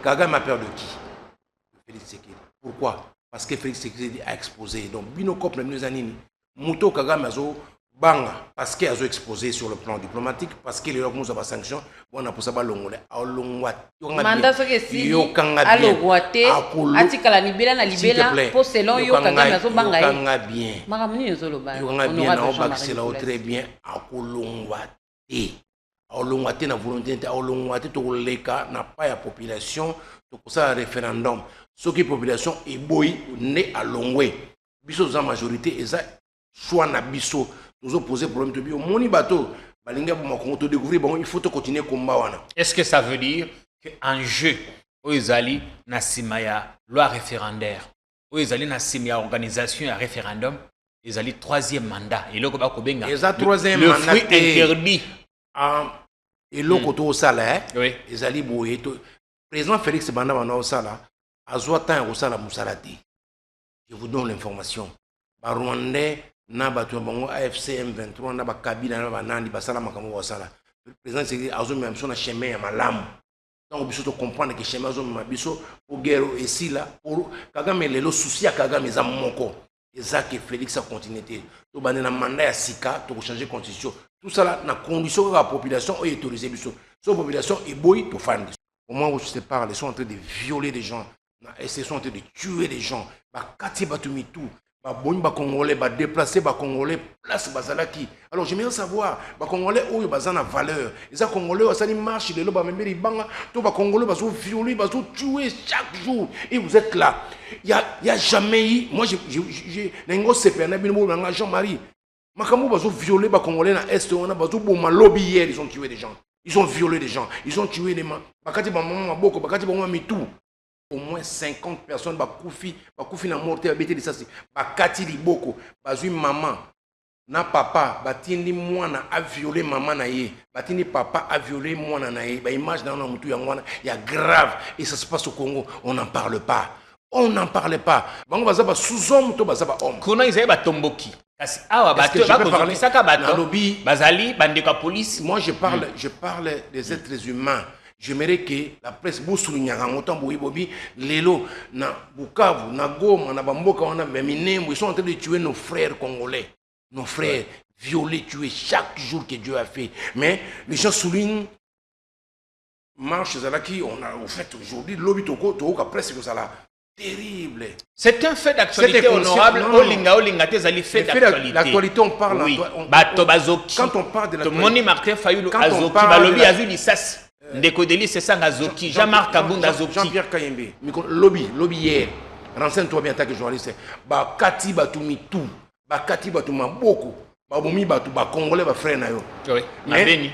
Kagame a peur de qui? Félix Tshisekedi. Pourquoi? Parce que Félix Tshisekedi a exposé. Donc, Binokop, les années, Mouto Kagame a banga, parce qu'il a exposé sur le plan diplomatique, parce qu'il y a eu des sanctions, on a pour ça balongole. Mandat ce que si allo guate, atikala libela na libela, pour selon yo Kagame a banga. Yokanga bien. Makamuni yozoloba. Yokanga bien na obakisela très bien akolongwate. Akolongwate na volonté, akolongwate to leka na pas ya population, to pour ça référendum. Ce qui population est boy né à longwe. Biso za majorité et ça soit na biso. Nous avons posé problème de bio. Moni bateau, balinga pour ma découvrir, bon, il faut continuer combat wana. Est-ce que ça veut dire qu'en jeu, Oezali na simaya loi référendaire, Oezali na simaya organisation à référendum, Oezali troisième mandat. Et là, kobenga. Eza troisième le mandat. fruit interdit. Et là, koto au sala, oui. Ezali boye to. Président Félix Banda wana au sala, azwa tan au sala musalati. Je vous donne l'information. Ba Rwandais na batu bango AFC M23 na ba Kabila na ba nandi basala makambo wasala. Le président c'est azo même son chemin ya malamu. Donc biso to comprendre que chemin azo même biso pour guerre ici là pour Kagame lelo souci ya Kagame za moko. Ezaki Félix a continuité. To bande na mandat ya sika to changer constitution. Tout ça là na condition que la population est autorisée biso. So population est boy to fandi. Au moment où je te parle, ils sont en train de violer des gens. Ils sont en train de tuer des gens. Ba kati batumi tout. Ba boni ba Congolais, ba déplacer ba Congolais place bazalaki. Alors j'aimerais savoir ba Congolais oyo bazana valeur. Les Congolais osali marche de lo ba memberi banga to ba Congolais bazo violer, bazo tuer chaque jour et vous êtes là. Il y a jamais eu moi j'ai nengo sepena bino na Jean-Marie. Makambo bazo violer ba Congolais na est on a bazo boma lobby hier ils ont tué des gens. Ils ont violé des gens, ils ont tué des gens. Bakati ba maman boko, bakati ba maman mitou. Au moins 50 personnes bakoufi na morte abete de ça c'est bakati liboko, bazui maman na papa, batindi mwana a violé maman na ye, batindi papa a violé mwana na ye. Ba image dans mutu ya mwana, il y a grave et ça se passe au Congo, on n'en parle pas. On n'en parlait pas. Bango bazaba sous-homme to bazaba homme. Kuna isaye batomboki. Kasi awa bato bakozoki saka bato. Bazali bandeka police. Moi je parle des êtres humains. J'aimerais que la presse boussoulignaka ngotan boyi lelo na Bukavu na Goma na bamboka wana Minembo ils sont en train de tuer nos frères congolais. Nos frères violés, tués chaque jour que Dieu a fait. Mais les gens soulignent marche zalaki on a au fait aujourd'hui lobby toko ka presse que ça là. Terrible. C'est un fait d'actualité honorable. Olinga tezali fait d'actualité. L'actualité on parle oui. Bato bazoki. Quand on parle de la Moni Martin Fayulu azoki balobi azu lisas. Ndeko Deli c'est ça azoki. Jean-Marc Kabunda azoki. Jean-Pierre Kayembe. Lobby hier. Renseigne-toi bien tant que journaliste. Ba kati batumi tout. Ba kati batuma beaucoup. Ba bomi batu ba congolais ba frère na yo. Oui. Na Beni.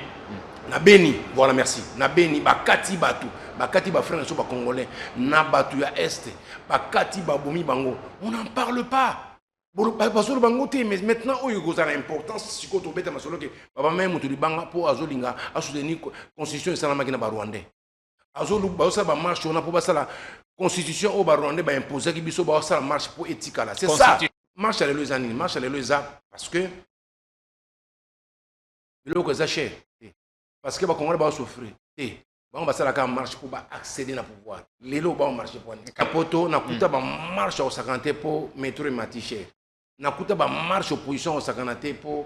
Na Beni. Voilà merci. Na Beni ba kati batu. Bakati ba frère na so ba congolais na batu ya est bakati ba bomi bango on n'en parle pas basolo bango te mais maintenant oyo kozala importance siko to beta masolo ke baba même mutu libanga po azolinga a soutenir constitution et salamaki na ba rwandais azolu ba sa ba marche on a po basala constitution au ba rwandais ba imposer ki biso ba sa marche pour éthique là c'est ça marche à l'elezani marche à l'eleza parce que le ko za cher parce que ba congolais ba souffrir on va faire la marche pour accéder au pouvoir. Les lots vont marcher pour Capoto, na kuta ba marche au 50 pour métro et matiché. Na kuta ba marche opposition au 50 pour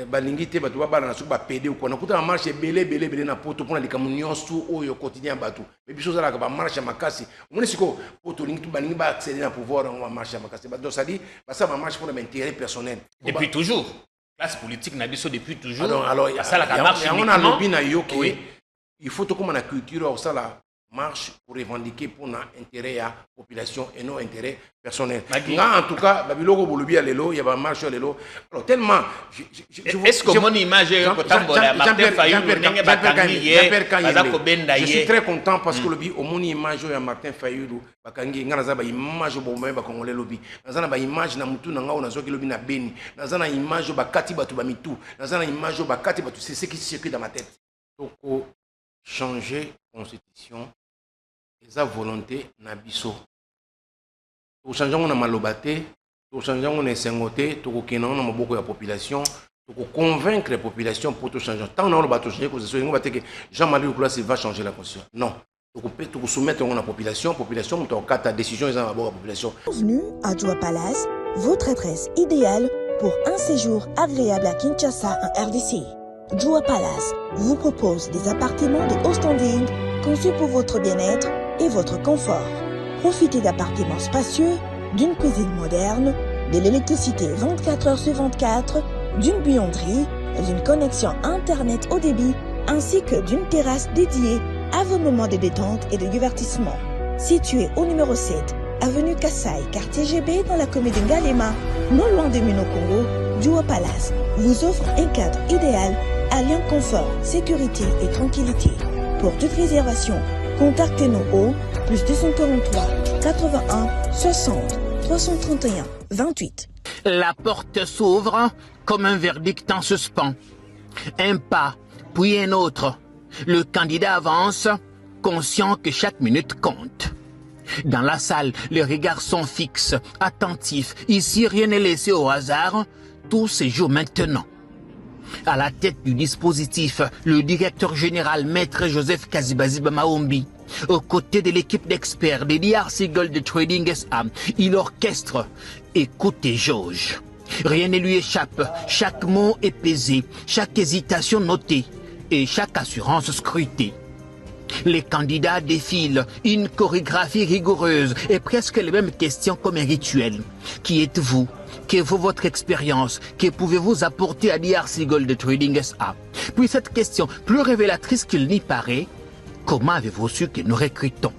balingité ba tuba bala na suba PD ou na kuta ba marche belé na poto pour na likamunyon sou au quotidien batu. Mais biso za la ba marche makasi. On est siko poto lingi tu balingi ba accéder au pouvoir on va marcher makasi. Donc ça dit ça va marche pour l'intérêt personnel. Depuis toujours. Classe politique n'a biso depuis toujours. Alors ça la marche on a lobby na yo que il faut comme la culture ça la marche pour revendiquer pour na intérêt à population et non intérêt personnel. En tout cas babiloko bolobi ya lelo ya ba marche ya lelo. Alors tellement est-ce que mon image kotambola Martin Fayulu ndenge bakangi ye bazako benda ye. Je suis très content parce que lobi au moni image ya Martin Fayulu bakangi ngana za ba image bo ba congolais lobi. Nazana ba image na mutu na ngao nazoki lobi na Beni. Nazana image ba kati batu ba mitu. Nazana image ba kati batu c'est ce qui circule dans ma tête. Donc changer constitution eza volonté na biso. To changer on a malobate, to changer on a sengote, to kokena na maboko ya population, pour convaincre les populations pour tout changer. Tant qu'on va tout changer, que Jean-Marie Nicolas va changer la constitution. Non. Pour soumettre la population, ta décision, ils ont la population. Bienvenue à Joua Palace, votre adresse idéale pour un séjour agréable à Kinshasa en RDC. Joua Palace vous propose des appartements de haut standing conçus pour votre bien-être et votre confort. Profitez d'appartements spacieux, d'une cuisine moderne, de l'électricité 24 heures sur 24, d'une buanderie, d'une connexion Internet haut débit, ainsi que d'une terrasse dédiée à vos moments de détente et de divertissement. Situé au numéro 7, avenue Kassai, quartier GB dans la commune de Ngalema, non loin de Mino-Congo, Joua Palace vous offre un cadre idéal alliant confort, sécurité et tranquillité. Pour toute réservation, contactez-nous au plus 243 81 60 331 28. La porte s'ouvre comme un verdict en suspens. Un pas, puis un autre. Le candidat avance, conscient que chaque minute compte. Dans la salle, les regards sont fixes, attentifs. Ici, rien n'est laissé au hasard. Tout se joue maintenant. À la tête du dispositif, le directeur général Maître Joseph Kazibaziba Maombi. Aux côtés de l'équipe d'experts de DRC Gold Trading SA, il orchestre, écoute et jauge. Rien ne lui échappe, chaque mot est pesé, chaque hésitation notée et chaque assurance scrutée. Les candidats défilent, une chorégraphie rigoureuse et presque les mêmes questions comme un rituel. Qui êtes-vous? Que vaut votre expérience? Que pouvez-vous apporter à DRC Gold Trading SA? Puis cette question, plus révélatrice qu'il n'y paraît, comment avez-vous su que nous recrutons?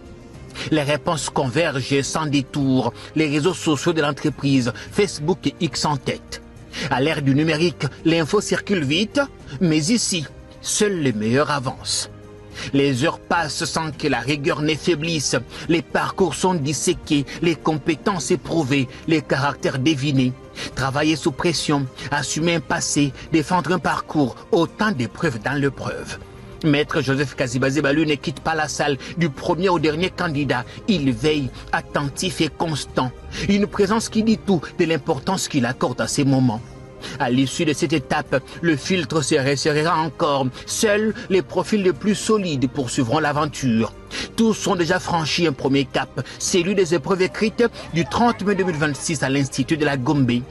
Les réponses convergent sans détour, les réseaux sociaux de l'entreprise, Facebook et X en tête. À l'ère du numérique, l'info circule vite, mais ici, seuls les meilleurs avancent. Les heures passent sans que la rigueur n'affaiblisse. Les parcours sont disséqués, les compétences éprouvées, les caractères devinés. Travailler sous pression, assumer un passé, défendre un parcours, autant d'épreuves dans l'épreuve. Maître Joseph Kazibazibalu ne quitte pas la salle du premier au dernier candidat. Il veille, attentif et constant. Une présence qui dit tout de l'importance qu'il accorde à ces moments. À l'issue de cette étape, le filtre se resserrera encore. Seuls les profils les plus solides poursuivront l'aventure. Tous ont déjà franchi un premier cap, celui des épreuves écrites du 30 mai 2026 à l'Institut de la Gombe.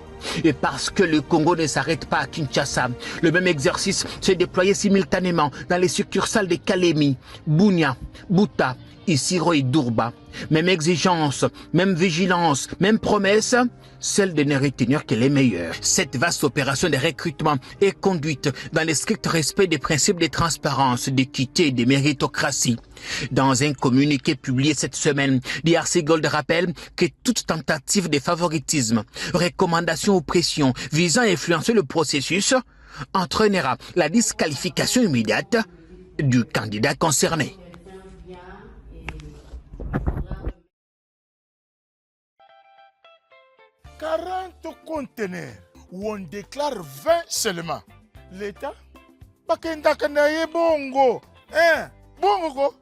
Et parce que le Congo ne s'arrête pas à Kinshasa, le même exercice s'est déployé simultanément dans les succursales de Kalemi, Bunia, Buta, Isiro et Durba. Même exigence, même vigilance, même promesse, celle de ne retenir que les meilleurs. Cette vaste opération de recrutement est conduite dans le strict respect des principes de transparence, d'équité et de méritocratie. Dans un communiqué publié cette semaine, DRC Gold rappelle que toute tentative de favoritisme, recommandation ou pression visant à influencer le processus entraînera la disqualification immédiate du candidat concerné. « 40 conteneurs où on déclare 20 seulement. L'État, bakendakanaye bongo. Bongo.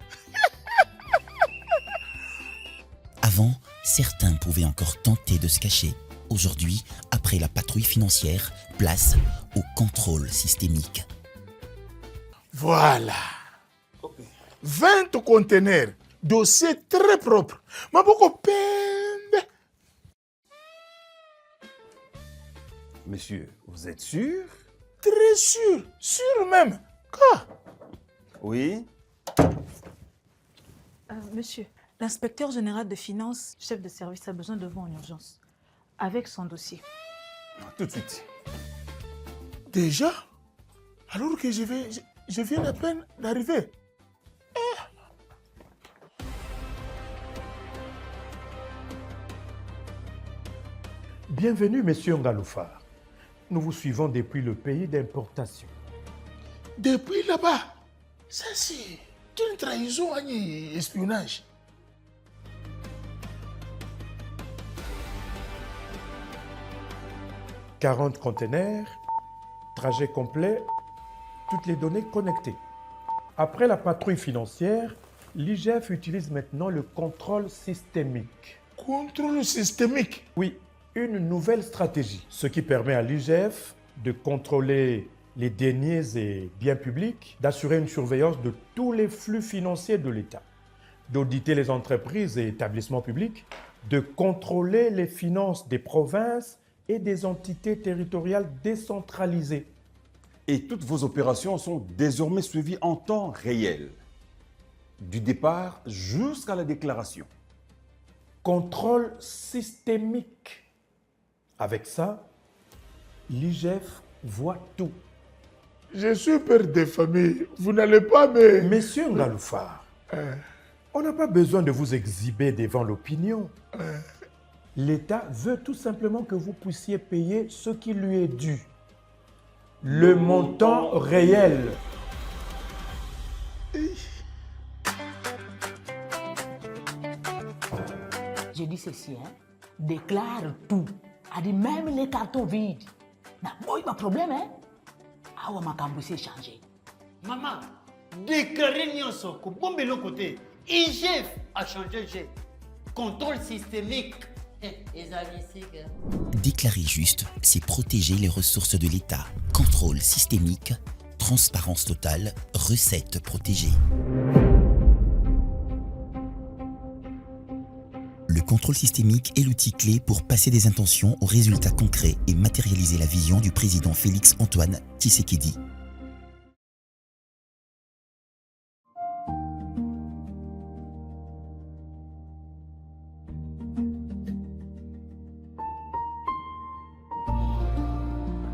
Avant, certains pouvaient encore tenter de se cacher. Aujourd'hui, après la patrouille financière, place au contrôle systémique. Voilà. 20 conteneurs, dossier très propre. Maboko pembe. Monsieur, vous êtes sûr? Très sûr, sûr même. Quoi? Oui. Monsieur, l'inspecteur général de finances, chef de service, a besoin de vous en urgence, avec son dossier. Tout de suite. Déjà? Alors que je viens à peine d'arriver. Bienvenue, Monsieur Ngaloufar. Nous vous suivons depuis le pays d'importation. Depuis là-bas? Ça, c'est une trahison et espionnage. « 40 conteneurs, trajet complet, toutes les données connectées. Après la patrouille financière, l'IGF utilise maintenant le contrôle systémique. Contrôle systémique? Oui, une nouvelle stratégie, ce qui permet à l'IGF de contrôler les deniers et biens publics, d'assurer une surveillance de tous les flux financiers de l'État, d'auditer les entreprises et établissements publics, de contrôler les finances des provinces et des entités territoriales décentralisées. Et toutes vos opérations sont désormais suivies en temps réel, du départ jusqu'à la déclaration. Contrôle systémique. Avec ça, l'IGF voit tout. Je suis père de famille. Vous n'allez pas me... Monsieur Ngaloufar, on n'a pas besoin de vous exhiber devant l'opinion. L'État veut tout simplement que vous puissiez payer ce qui lui est dû. Le montant réel. Je dis ceci, hein? Déclare tout. A dit même les cartons vides. N'a pas de problème, hein? Ah ouais, ma camboussé changé. Maman, déclarez nyonso ko bombe l'autre côté. IGF a changé G. Contrôle systémique. Déclarer juste, c'est protéger les ressources de l'État. Contrôle systémique, transparence totale, recettes protégées. Le contrôle systémique est l'outil clé pour passer des intentions aux résultats concrets et matérialiser la vision du président Félix-Antoine Tshisekedi.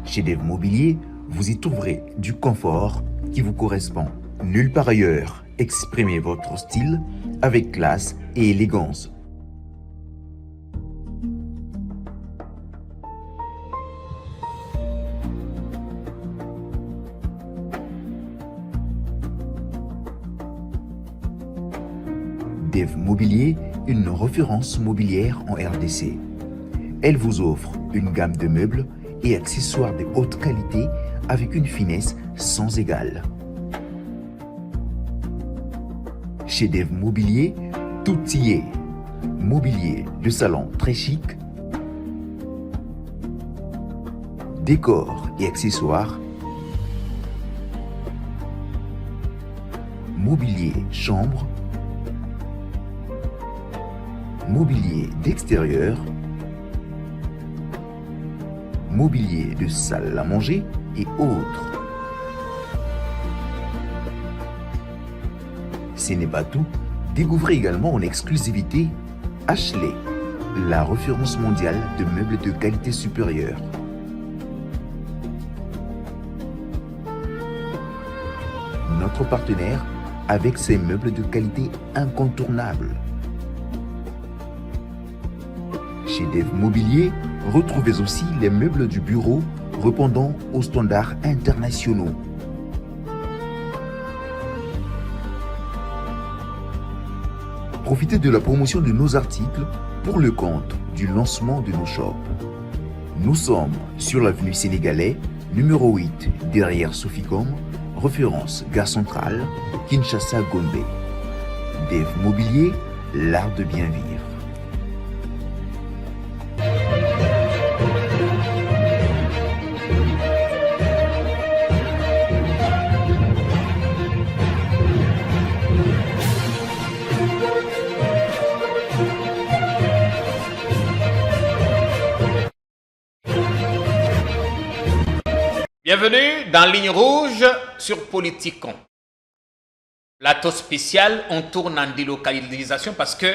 Chez Dev Mobilier, vous y trouverez du confort qui vous correspond. Nulle part ailleurs, exprimez votre style avec classe et élégance. Dev Mobilier, une référence mobilière en RDC. Elle vous offre une gamme de meubles et accessoires de haute qualité avec une finesse sans égale. Chez Dev Mobilier, tout y est. Mobilier de salon très chic, décors et accessoires, mobilier chambre, mobilier d'extérieur, mobilier de salle à manger et autres. Ce n'est pas tout, découvrez également en exclusivité Ashley, la référence mondiale de meubles de qualité supérieure. Notre partenaire avec ses meubles de qualité incontournable. Chez Dev Mobilier, retrouvez aussi les meubles du bureau répondant aux standards internationaux. Profitez de la promotion de nos articles pour le compte du lancement de nos shops. Nous sommes sur l'avenue Sénégalais, numéro 8, derrière Soficom, référence Gare Centrale, Kinshasa Gombe. Dev Mobilier, l'art de bien vivre. Bienvenue dans Ligne Rouge sur Politicon. Plateau spécial, on tourne en délocalisation parce que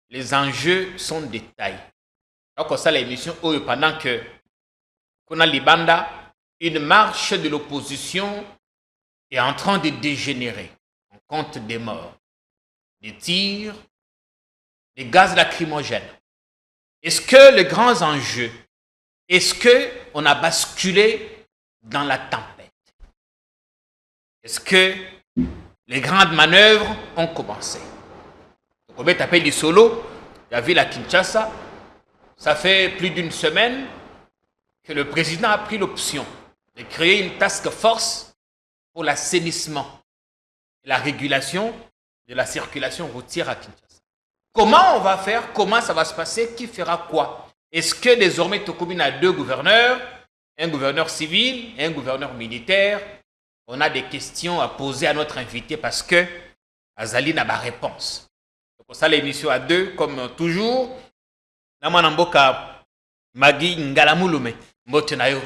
les enjeux sont de taille. Donc, ça, l'émission, pendant que qu'on a Libanda, une marche de l'opposition est en train de dégénérer. On compte des morts, des tirs, des gaz lacrymogènes. Est-ce que les grands enjeux, est-ce qu'on a basculé dans la tempête? Est-ce que les grandes manœuvres ont commencé? On va taper du solo, la ville à Kinshasa. Ça fait plus d'une semaine que le président a pris l'option de créer une task force pour l'assainissement et la régulation de la circulation routière à Kinshasa. Comment on va faire? Comment ça va se passer? Qui fera quoi? Est-ce que désormais Tokobine a deux gouverneurs? un gouverneur civil et un gouverneur militaire. On a des questions à poser à notre invité parce que Azali n'a pas de réponse. Donc, ça, l'émission à deux, comme toujours. Namanamboka Magui Ngalamouloume. Mbote Nayo.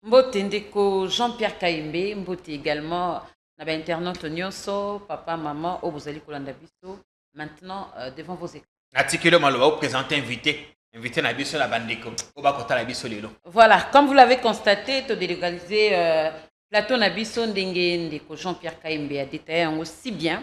Mbote Ndeko Jean-Pierre Kaimbe. Mbote également. Naba internaute Nyonso, papa, maman, Obozali Kolanda Biso. Maintenant, devant vos écrans. Article Maloba, vous présentez invité. Invité na biso la bandeko. Oba kota la biso lelo. Voilà, comme vous l'avez constaté, to délégaliser plateau na biso ndenge ndeko Jean-Pierre Kaimbe a détaillé aussi bien.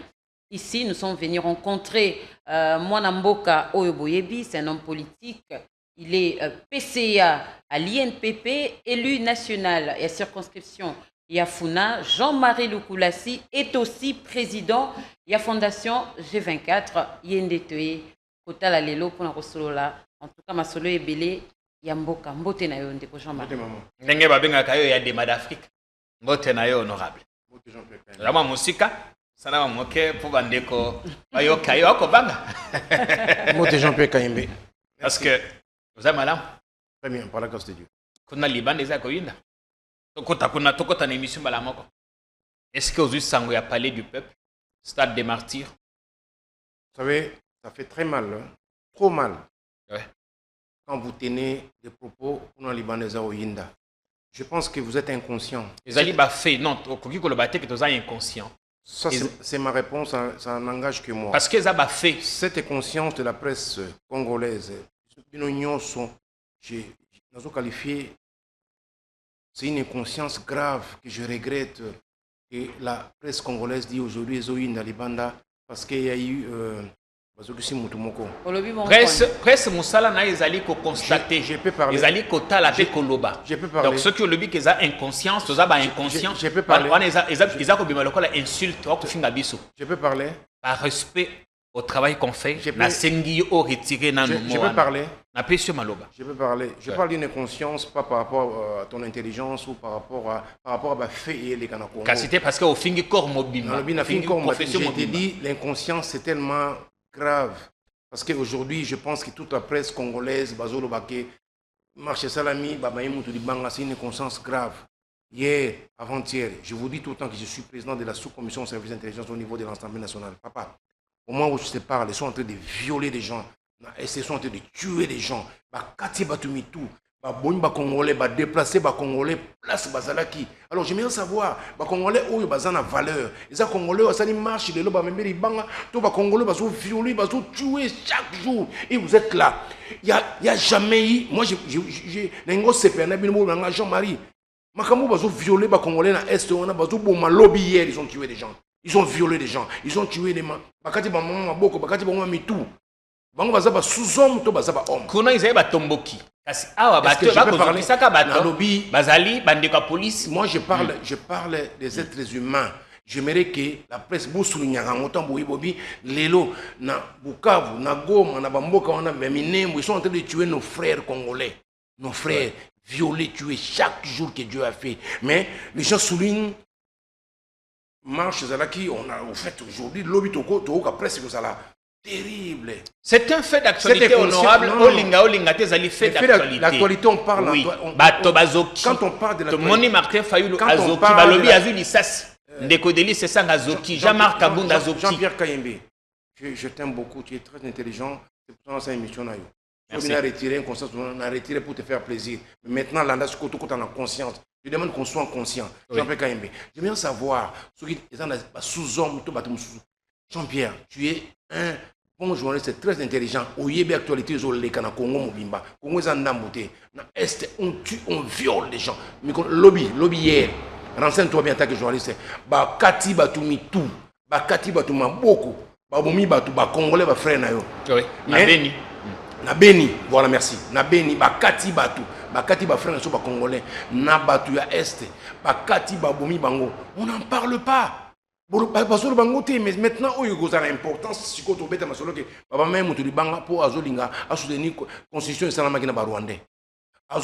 Ici, nous sommes venus rencontrer Mwana Mboka Oyoboyebi, c'est un homme politique. Il est PCA à l'INPP, élu national et à circonscription Yafuna. Jean-Marie Lukulasi est aussi président de la Fondation G24. Yendetoye Kota la lelo pour la Rosolola. En tout cas, ma solo est belé. Yamboka, Mbote na yo ndeko Jean-Marie. Ndenge babenga kayo ya de d'Afrique. Mbote na yo honorable. Rama musika. Sana moke pour bandeko. Bayo kayo akobanga. Mbote Jean-Pierre Kaimbe. Parce que vous avez malin. Très bien, par la grâce de Dieu. Kuna liban des akoyinda. Tokota na émission balamoko. Est-ce que aujourd'hui sango ya palais du peuple, stade des martyrs? Vous savez, ça fait très mal, hein? Trop mal. Ouais. Quand vous tenez des propos pour les Libanais au Yinda. Je pense que vous êtes inconscient. Les alibas fait non, que tu es inconscient. Ça, c'est ma réponse, ça n'engage que moi. Parce que ça a fait. Cette inconscience de la presse congolaise, nous qualifié, c'est une inconscience grave que je regrette que la presse congolaise dit aujourd'hui Zoïna Libanda parce qu'il y a eu presse Moussala na ezali ko constater. Je peux parler. Ezali ko tala pe koloba. Je peux parler. Donc ceux qui ont le but qu'ils ont inconscience, tous ont inconscience. Je peux parler. Ils ont comme la insulte au fin d'abisso. Je peux parler. Par respect au travail qu'on fait, na sengi au retirer na nous. Je peux parler. Na pesio maloba. Je peux parler. Je parle d'une inconscience pas par rapport à ton intelligence ou par rapport à ma fait et les canacos. Car c'était parce qu'au fin du corps mobile. Je te dis l'inconscience c'est tellement grave. Parce qu'aujourd'hui, je pense que toute la presse congolaise, Bazolo Baké, Marché Salami, c'est une conscience grave. Hier, avant-hier, je vous dis tout le temps que je suis président de la sous-commission de service d'intelligence au niveau de l'Assemblée nationale. Papa, au moment où je te parle, ils sont en train de violer des gens. Ils sont en train de tuer des gens. Kati Batumitou. Ba Congolais, ba déplacer ba Congolais, place Bazalaki. Alors j'aimerais savoir, ba Congolais où ils ont valeur. Les Congolais, ça marche, les lobes, même banga, tout ba Congolais, ba violer, ba tuer chaque jour. Et vous êtes là. Il y a jamais eu, moi j'ai n'engo CPN, Jean-Marie. Makamou ba violer ba Congolais na est, on a ba bon lobby hier, ils ont tué des gens. Ils ont violé des gens. Ils ont tué des gens. Bakati ba maman boko, bakati ba maman mitou. Bango bazaba sous-homme, to bazaba homme. Kuna izeba tomboki. Moi je parle des êtres humains. J'aimerais que la presse Lelo, na Bukavu, na Goma, na Bamboka, ils sont en train de tuer nos frères congolais. Nos frères violés, tués chaque jour que Dieu a fait. Mais les gens soulignent marche Zalaki, on a au fait aujourd'hui lobby toko la presse que ça là. Terrible. C'est un fait d'actualité honorable. Olinga tezali fait d'actualité. L'actualité, on parle. Oui. Quand on parle de l'actualité. Moni Martin Fayulu Azoki. Balobi Azuli Sas. Ndeko Deli c'est ça Azoki. Jean-Marc Kabunda Azoki. Jean-Pierre Kayembe. Je t'aime beaucoup. Tu es très intelligent. C'est pour ça que émission. On a retiré une conscience. On a retiré pour te faire plaisir. Mais maintenant, là, ce que tu as conscience. Je demande qu'on soit conscient. Jean-Pierre Kayembe. Je veux bien savoir. Ceux qui sont sous-hommes. Jean-Pierre, tu es un bon journaliste, c'est très intelligent. Au Yébe actualité, les Congo Mobimba. Congo Zandamboté. Dans l'Est, on tue, on viole les gens. Mais lobby hier. Renseigne-toi bien en tant que journaliste. Ba Kati Batumi tout. Ba Kati Batuma beaucoup. Ba Bomi Batu, ba Congolais, ba frère Nayo. Oui. Na Beni. Na Beni. Voilà, merci. Na Beni, ba Kati Batu. Ba Kati ba frère Nayo, ba Congolais. Na Batu ya Est. Ba Kati ba Bomi Bango. On n'en parle pas. Mais maintenant, il y a une importance. Si vous avez une pour soutenir la constitution de la Rwandais. La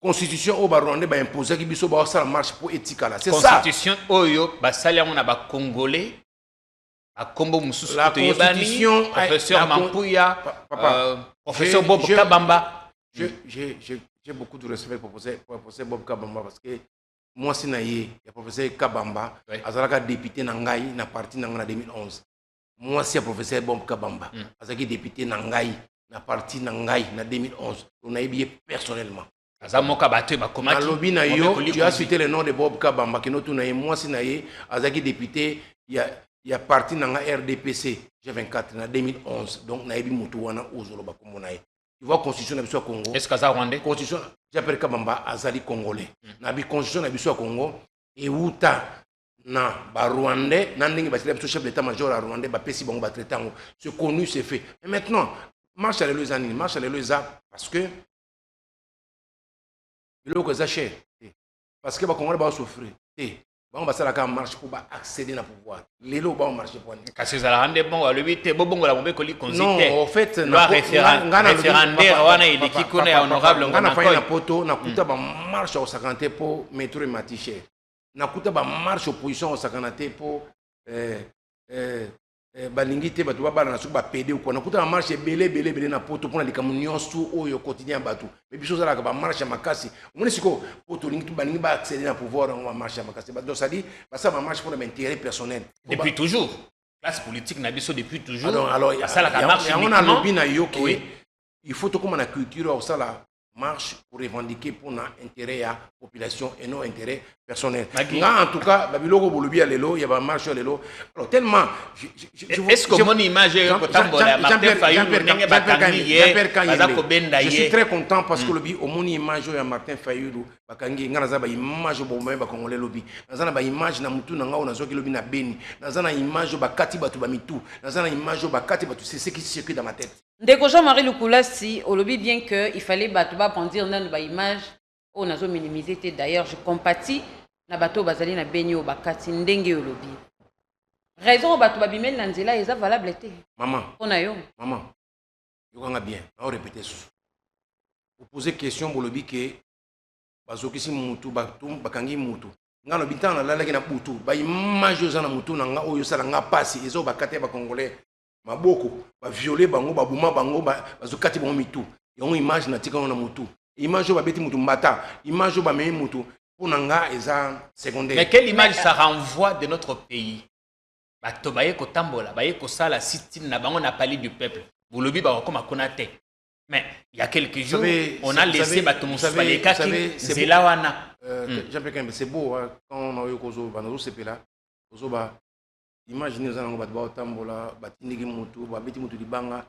constitution au Rwandais va imposer la marche pour éthique. C'est ça. La constitution Oyo, la Congolais, la constitution, professeur Mampuya, professeur Bob Kabamba. j'ai beaucoup de respect pour le professeur Bob Kabamba parce que moi, si il y a professeur Kabamba, azalaka député Nangaï, na parti Nangaï en 2011. Moi, si le professeur Bob Kabamba, azalaki député Nangaï, na parti Nangaï en 2011. On a bien personnellement. Dans lobby na yo, tu as cité le nom de Bob Kabamba, qui nous moi, si azalaki député, il y a parti Nangaï RDPC, G24 en 2011. Donc, na yebi mutu wana ozolo bakomonaye. Tu vois, constitution na biso Congo. Est-ce que ça rwandais? Constitution, j'appelle Kabamba Azali Congolais. Nabi constitution na biso Congo et uta na ba Rwandais, na ndenge ba chef d'état-major à Rwandais ba pesi bango ba traitango. C'est connu, c'est fait. Mais maintenant, marche à l'Eleusa parce que il faut que ça cher. Parce que ba Congolais ba souffrir. Bon, bah ça la marche pour accéder au pouvoir. Les lots vont marcher pour nous. Parce que ça la rend bon, le 8 bon la bombe coli consiste. Non, en fait, la référendaire wana il qui connaît honorable on a fait na poto na kuta ba marche au 50 pour métro et matiché. Na kuta ba marche opposition au 50 pour balingité ba tuba bala na suba PD ko na kuta ba marche belé na poto pour na likamunyo su oyo quotidien batu. Mais biso za la ba marche makasi. On siko poto lingi tu balingi ba accéder na pouvoir on va marcher makasi. Donc ça dit ça va marche pour l'intérêt personnel. Depuis toujours. Classe politique na biso depuis toujours. Alors ça la marche. On a lobby na yo que il faut tout comme la culture ça la marche pour revendiquer pour l'intérêt à la population et non intérêt personnel. En tout cas, Babiloko Bolobi à l'élo, il y a une marche à l'élo. Alors tellement... Est-ce que mon image est je suis très content parce que au mon image est Martin Fayulu, Bakangi, Nganaza, image au moment où Congolais lobby. Nazana image na mutu na ngao na zoki lobby na beni. Nazana image bakati batu bamitu. Nazana image bakati batu. C'est ce qui circule dans ma tête. Ndeko Jean-Marie Lukulasi, au lobby bien que il fallait battre pour dire non ba image on a minimisé. D'ailleurs je compatis na bateau bazali na beni au bakati ndenge au lobby. Raison bateau babimel na nzela eza valable été. Maman. On a yo. Maman. Yo kanga bien. On répéter sous. Vous posez question pour lobby que bazoki si mutu batum bakangi mutu. Ngalo bitana la na butu ba image za na mutu na nga oyo sala nga pasi ezo bakate ba congolais. Maboko ba violer bango ba buma bango ba bazokati bango mitu yon image na tika na mutu image ba beti mutu mbata image ba me mutu pour nanga eza secondaire. Mais quelle image ça renvoie de notre pays? Bato baye ko tambola baye ko sala sitine na bango na palais du peuple bolobi ba comme akonate. Mais il y a quelques jours on a laissé bato musuba les cas c'est là wana c'est beau hein, quand on a eu kozo banazo sepela kozo ba imaginez vous allez battre tambola batindiki mutu babeti mutu libanga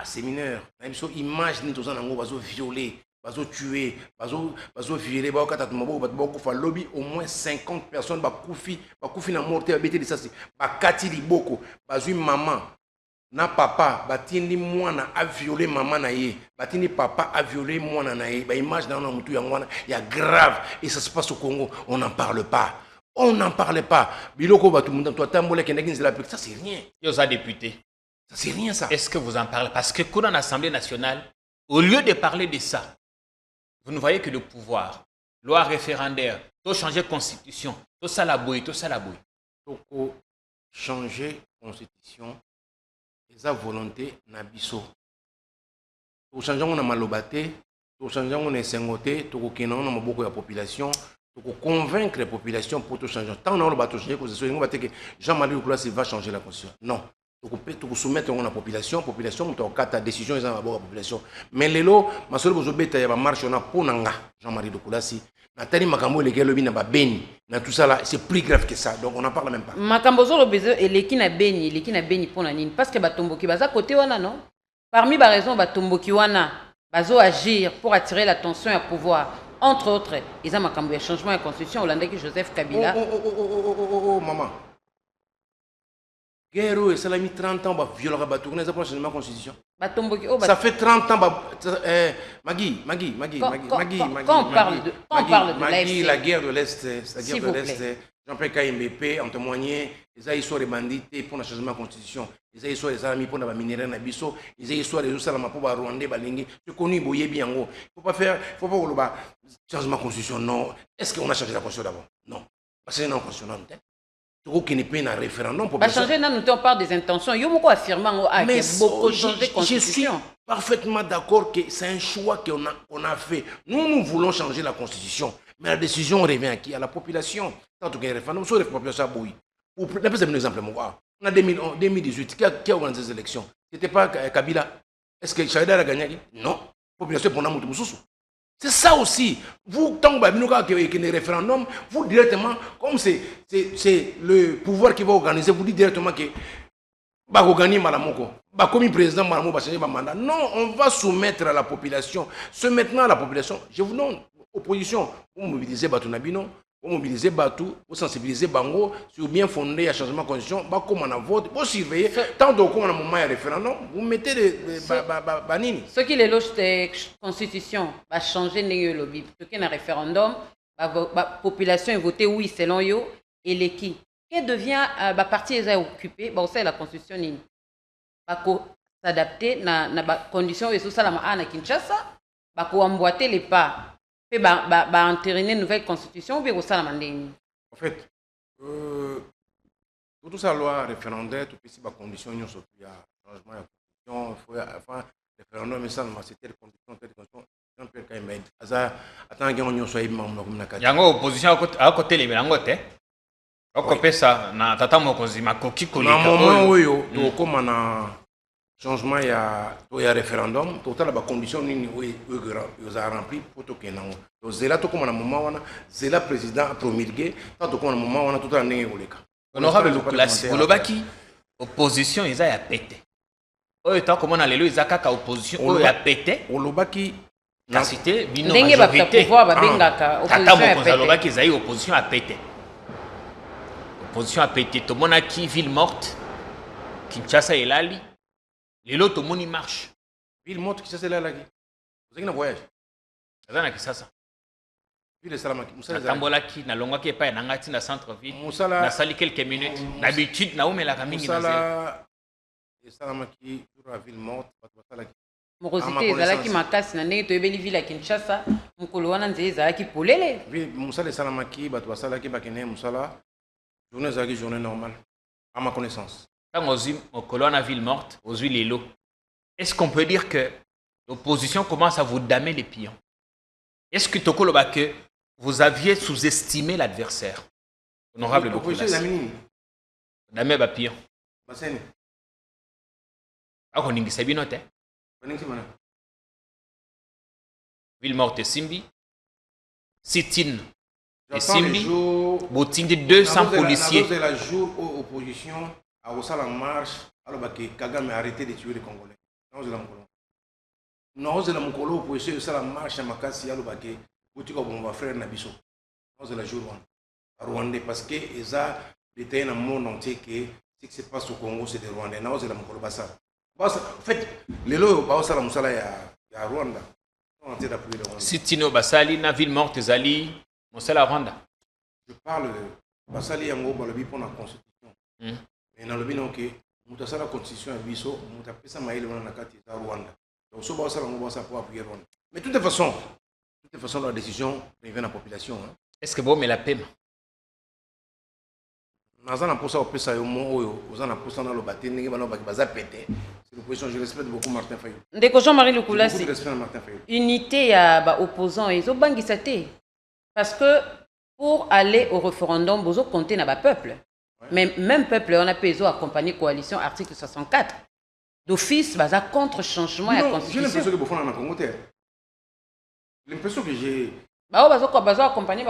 séminaire même so imaginez tous en bazo violer bazo tuer bazo violer ba kata tumabo batbo kufa lobby au moins 50 personnes ba kufi na mortel babeti lisasi bakati liboko bazui maman na papa batindi mwana a violer maman na ye batindi papa a violer mwana na ye ba image dans mutu yangwana ya grave et ça se passe au Congo on n'en parle pas. On n'en parlait pas. Biloko Batumunda, toi, Tambolé, ça c'est rien. Vous êtes député. Ça c'est rien ça. Est-ce que vous en parlez? Parce que quand on a l'Assemblée nationale, au lieu de parler de ça, vous ne voyez que le pouvoir, loi référendaire, tout changer constitution, tout ça la bouille, tout ça la bouille. Tout changer constitution, et sa volonté n'abisso. Tout changer on a malobaté, tout changer on est sengoté, tout qu'on a beaucoup de population. Pour convaincre les populations pour tout changer. Tant qu'on va changer, Jean-Marie Lukulasi va changer la constitution. Non. Pour soumettre la population, ta décision est d'abord la population. Mais les lots, ma seule chose est que marche pour Jean-Marie Lukulasi. Nathalie Makambo et les gars na beni. Tout ça là, c'est plus grave que ça. Donc on n'en parle même pas. Makambo zo besoin et les qui na beni pour nani parce que batomboki baza côté wana non. Parmi les raisons batomboki wana bazo agir pour attirer l'attention et le pouvoir. Entre autres, ils ont un changement de constitution hollandais que Joseph Kabila. Maman. Guerrero et ça a mis 30 ans pour violer la changement de constitution. Ça fait 30 ans. Maggie. Quand on parle de Maggie, la guerre de l'Est, Jean-Pierre KMBP en témoigné, ils ont histoire de bandits pour le changement de constitution. Ils ont histoire des amis pour la minerai na biso, ils ont histoire des salama pour la Rwandais balingi. C'est connu boyer bien gros. Faut pas le changement de constitution non. Est-ce qu'on a changé la constitution d'abord? Non. Parce que c'est non constitutionnel. qui n'est pas un référendum. Bah changer, nous on parle des intentions. Yo moko affirmant mais que beaucoup changer je suis constitution. parfaitement d'accord que c'est un choix qu'on a fait. Nous voulons changer la constitution, mais la décision revient à qui? À la population. Tant qu'il y a un référendum, sur la population bouille. Pour un exemple, on a 2018, qui a organisé ces élections? C'était pas Kabila. Est-ce que Chaïda a gagné? Non. La population pour nous. C'est ça aussi. Vous, tant que vous avez un référendum, vous directement, comme c'est le pouvoir qui va organiser, vous dites directement que bah gagner Malamoko, bah comme président Malamo va changer mandat. Non, on va soumettre à la population. Ce maintenant à la population, je vous donne opposition. Vous mobilisez Batunabino, vous mobilisez Batou, vous sensibilisez Bango sur bien fondé à changement de constitution, bah comme on a voté, vous surveillez. Tant qu'on a un moment de référendum, vous mettez des banini. Ce qui est logique de constitution va changer le lobby. Ce qui est un référendum, la population est votée oui selon yo et les qui. Qui devient la partie est occupée, bah c'est la constitution ni. Bah s'adapter na conditions et tout ça la na Kinshasa, bah emboîter les pas. Bah entériner une nouvelle constitution ou bien au ça la En fait, tout ça loi référendaire, tout ces conditions nous sont il y a changement de constitution, il faut enfin référendum mais ça c'était les conditions Jean-Pierre Kaimbe. Attends que nous soit membre comme na kati. Yango opposition à côté les melangote. Okopé ça na tata mokonzi makoki kolika. Na moment oyo to comme na changement ya référendum total ba condition nini vous a rempli pour to kenango. Donc c'est là to comme na moment wana c'est là président a promulgué tant to comme na moment wana tout ndenge koleka. Honorable Lukulasi Bolobaki opposition ils a pété. Oyo tant comme na lelo ils a kaka opposition oyo a pété. Olobaki la cité bino majorité. Ndenge pouvoir ba bengaka opposition a pété. Olobaki ils a opposition a pété. Opposition a pété. Tout le monde a qui ville morte. Kinshasa et Lali. Les lots, tout le monde marche. Ville morte, Kinshasa et Lali. Vous avez un voyage? Vous avez un Kinshasa. Ville de Salamaki. Na Tambolaki, na Longwa qui est pas na Ngati, na centre-ville. Na sali quelques minutes. D'habitude, na Oumé la Kamingi. Moussala et Salamaki, pour la ville morte. Morosité, ezalaki makasi na ndenge toyebeli ville ya Kinshasa. Mokolo wana nzela ezalaki polele. Moussala et Salamaki, bato basalaki bakene Moussala. Journée normale, à ma connaissance. Quand on colonne à ville morte, aux huiles et l'eau, est-ce qu'on peut dire que l'opposition commence à vous damer les pions? Est-ce que que vous aviez sous-estimé l'adversaire? Honorable Bokulasi. Damé ba pion. Baseni. Ah, on n'y sait bien ville morte Simbi. Sit-in. Et Simbi, Botindi 200 policiers. C'est la jour où l'opposition a reçu la marche, alors que Kagame a arrêté de tuer les Congolais. Non, c'est la Mokolo, l'opposition a la marche à Makassi, alors que Boutika va frère Nabiso. Non, c'est la jour à Rwanda, parce que ils ont été dans le monde entier que ce qui se passe au Congo, c'est des Rwandais. Non, c'est la Mokolo Bassa. En fait, les lois, il y a Rwanda. Sitino Basali, na ville morte Zali. C'est la Rwanda. Je parle de Basali Yango Balobi pour la constitution. Mais dans le bilan que nous avons la constitution à Bisso, nous avons fait ça maïle dans la carte de Rwanda. Donc ce que nous avons pour appuyer Rwanda. Mais de toute façon, la décision revient à la population. Est-ce que vous avez la paix? Nous avons pour ça au PSA au moment où nous avons pour ça dans le bâtiment, nous avons pété. C'est l'opposition. Je respecte beaucoup Martin Fayou. Ndeko Jean-Marie Lukulasi. Je respecte Martin Fayou. Unité à opposants et zo bangisate. Parce que pour aller au référendum, vous comptez dans le peuple. Ouais. Mais même peuple, on a payé accompagner coalition article 64. D'office, bah, contre changement de la constitution. J'ai l'impression que vous faites en Congo. L'impression que j'ai. Bah, on va accompagner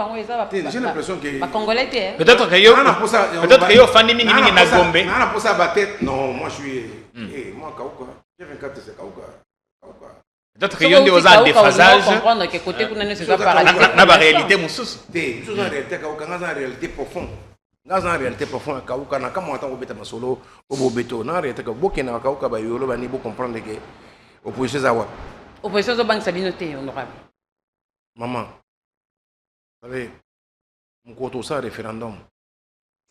j'ai l'impression que. Congolais. Peut-être que yo fandi mingi mingi na Gombe. Non, pour ça battre. Non, moi je suis. Moi Kauka. J'ai 24 c'est Kauka. Peut-être qu'il y a des déphasage. Comprendre que côté c'est pas paralysé. Na ba réalité mususu. Des choses en réalité Kauka, dans la réalité profonde. Dans la réalité profonde Kauka na kama wata obeta masolo obobeto na réalité ko bokena Kauka ba yolo ba ni bo comprendre que opposition zawa. Opposition zo bank sabinoté honorable. Maman. Vous savez, mon côté ça référendum.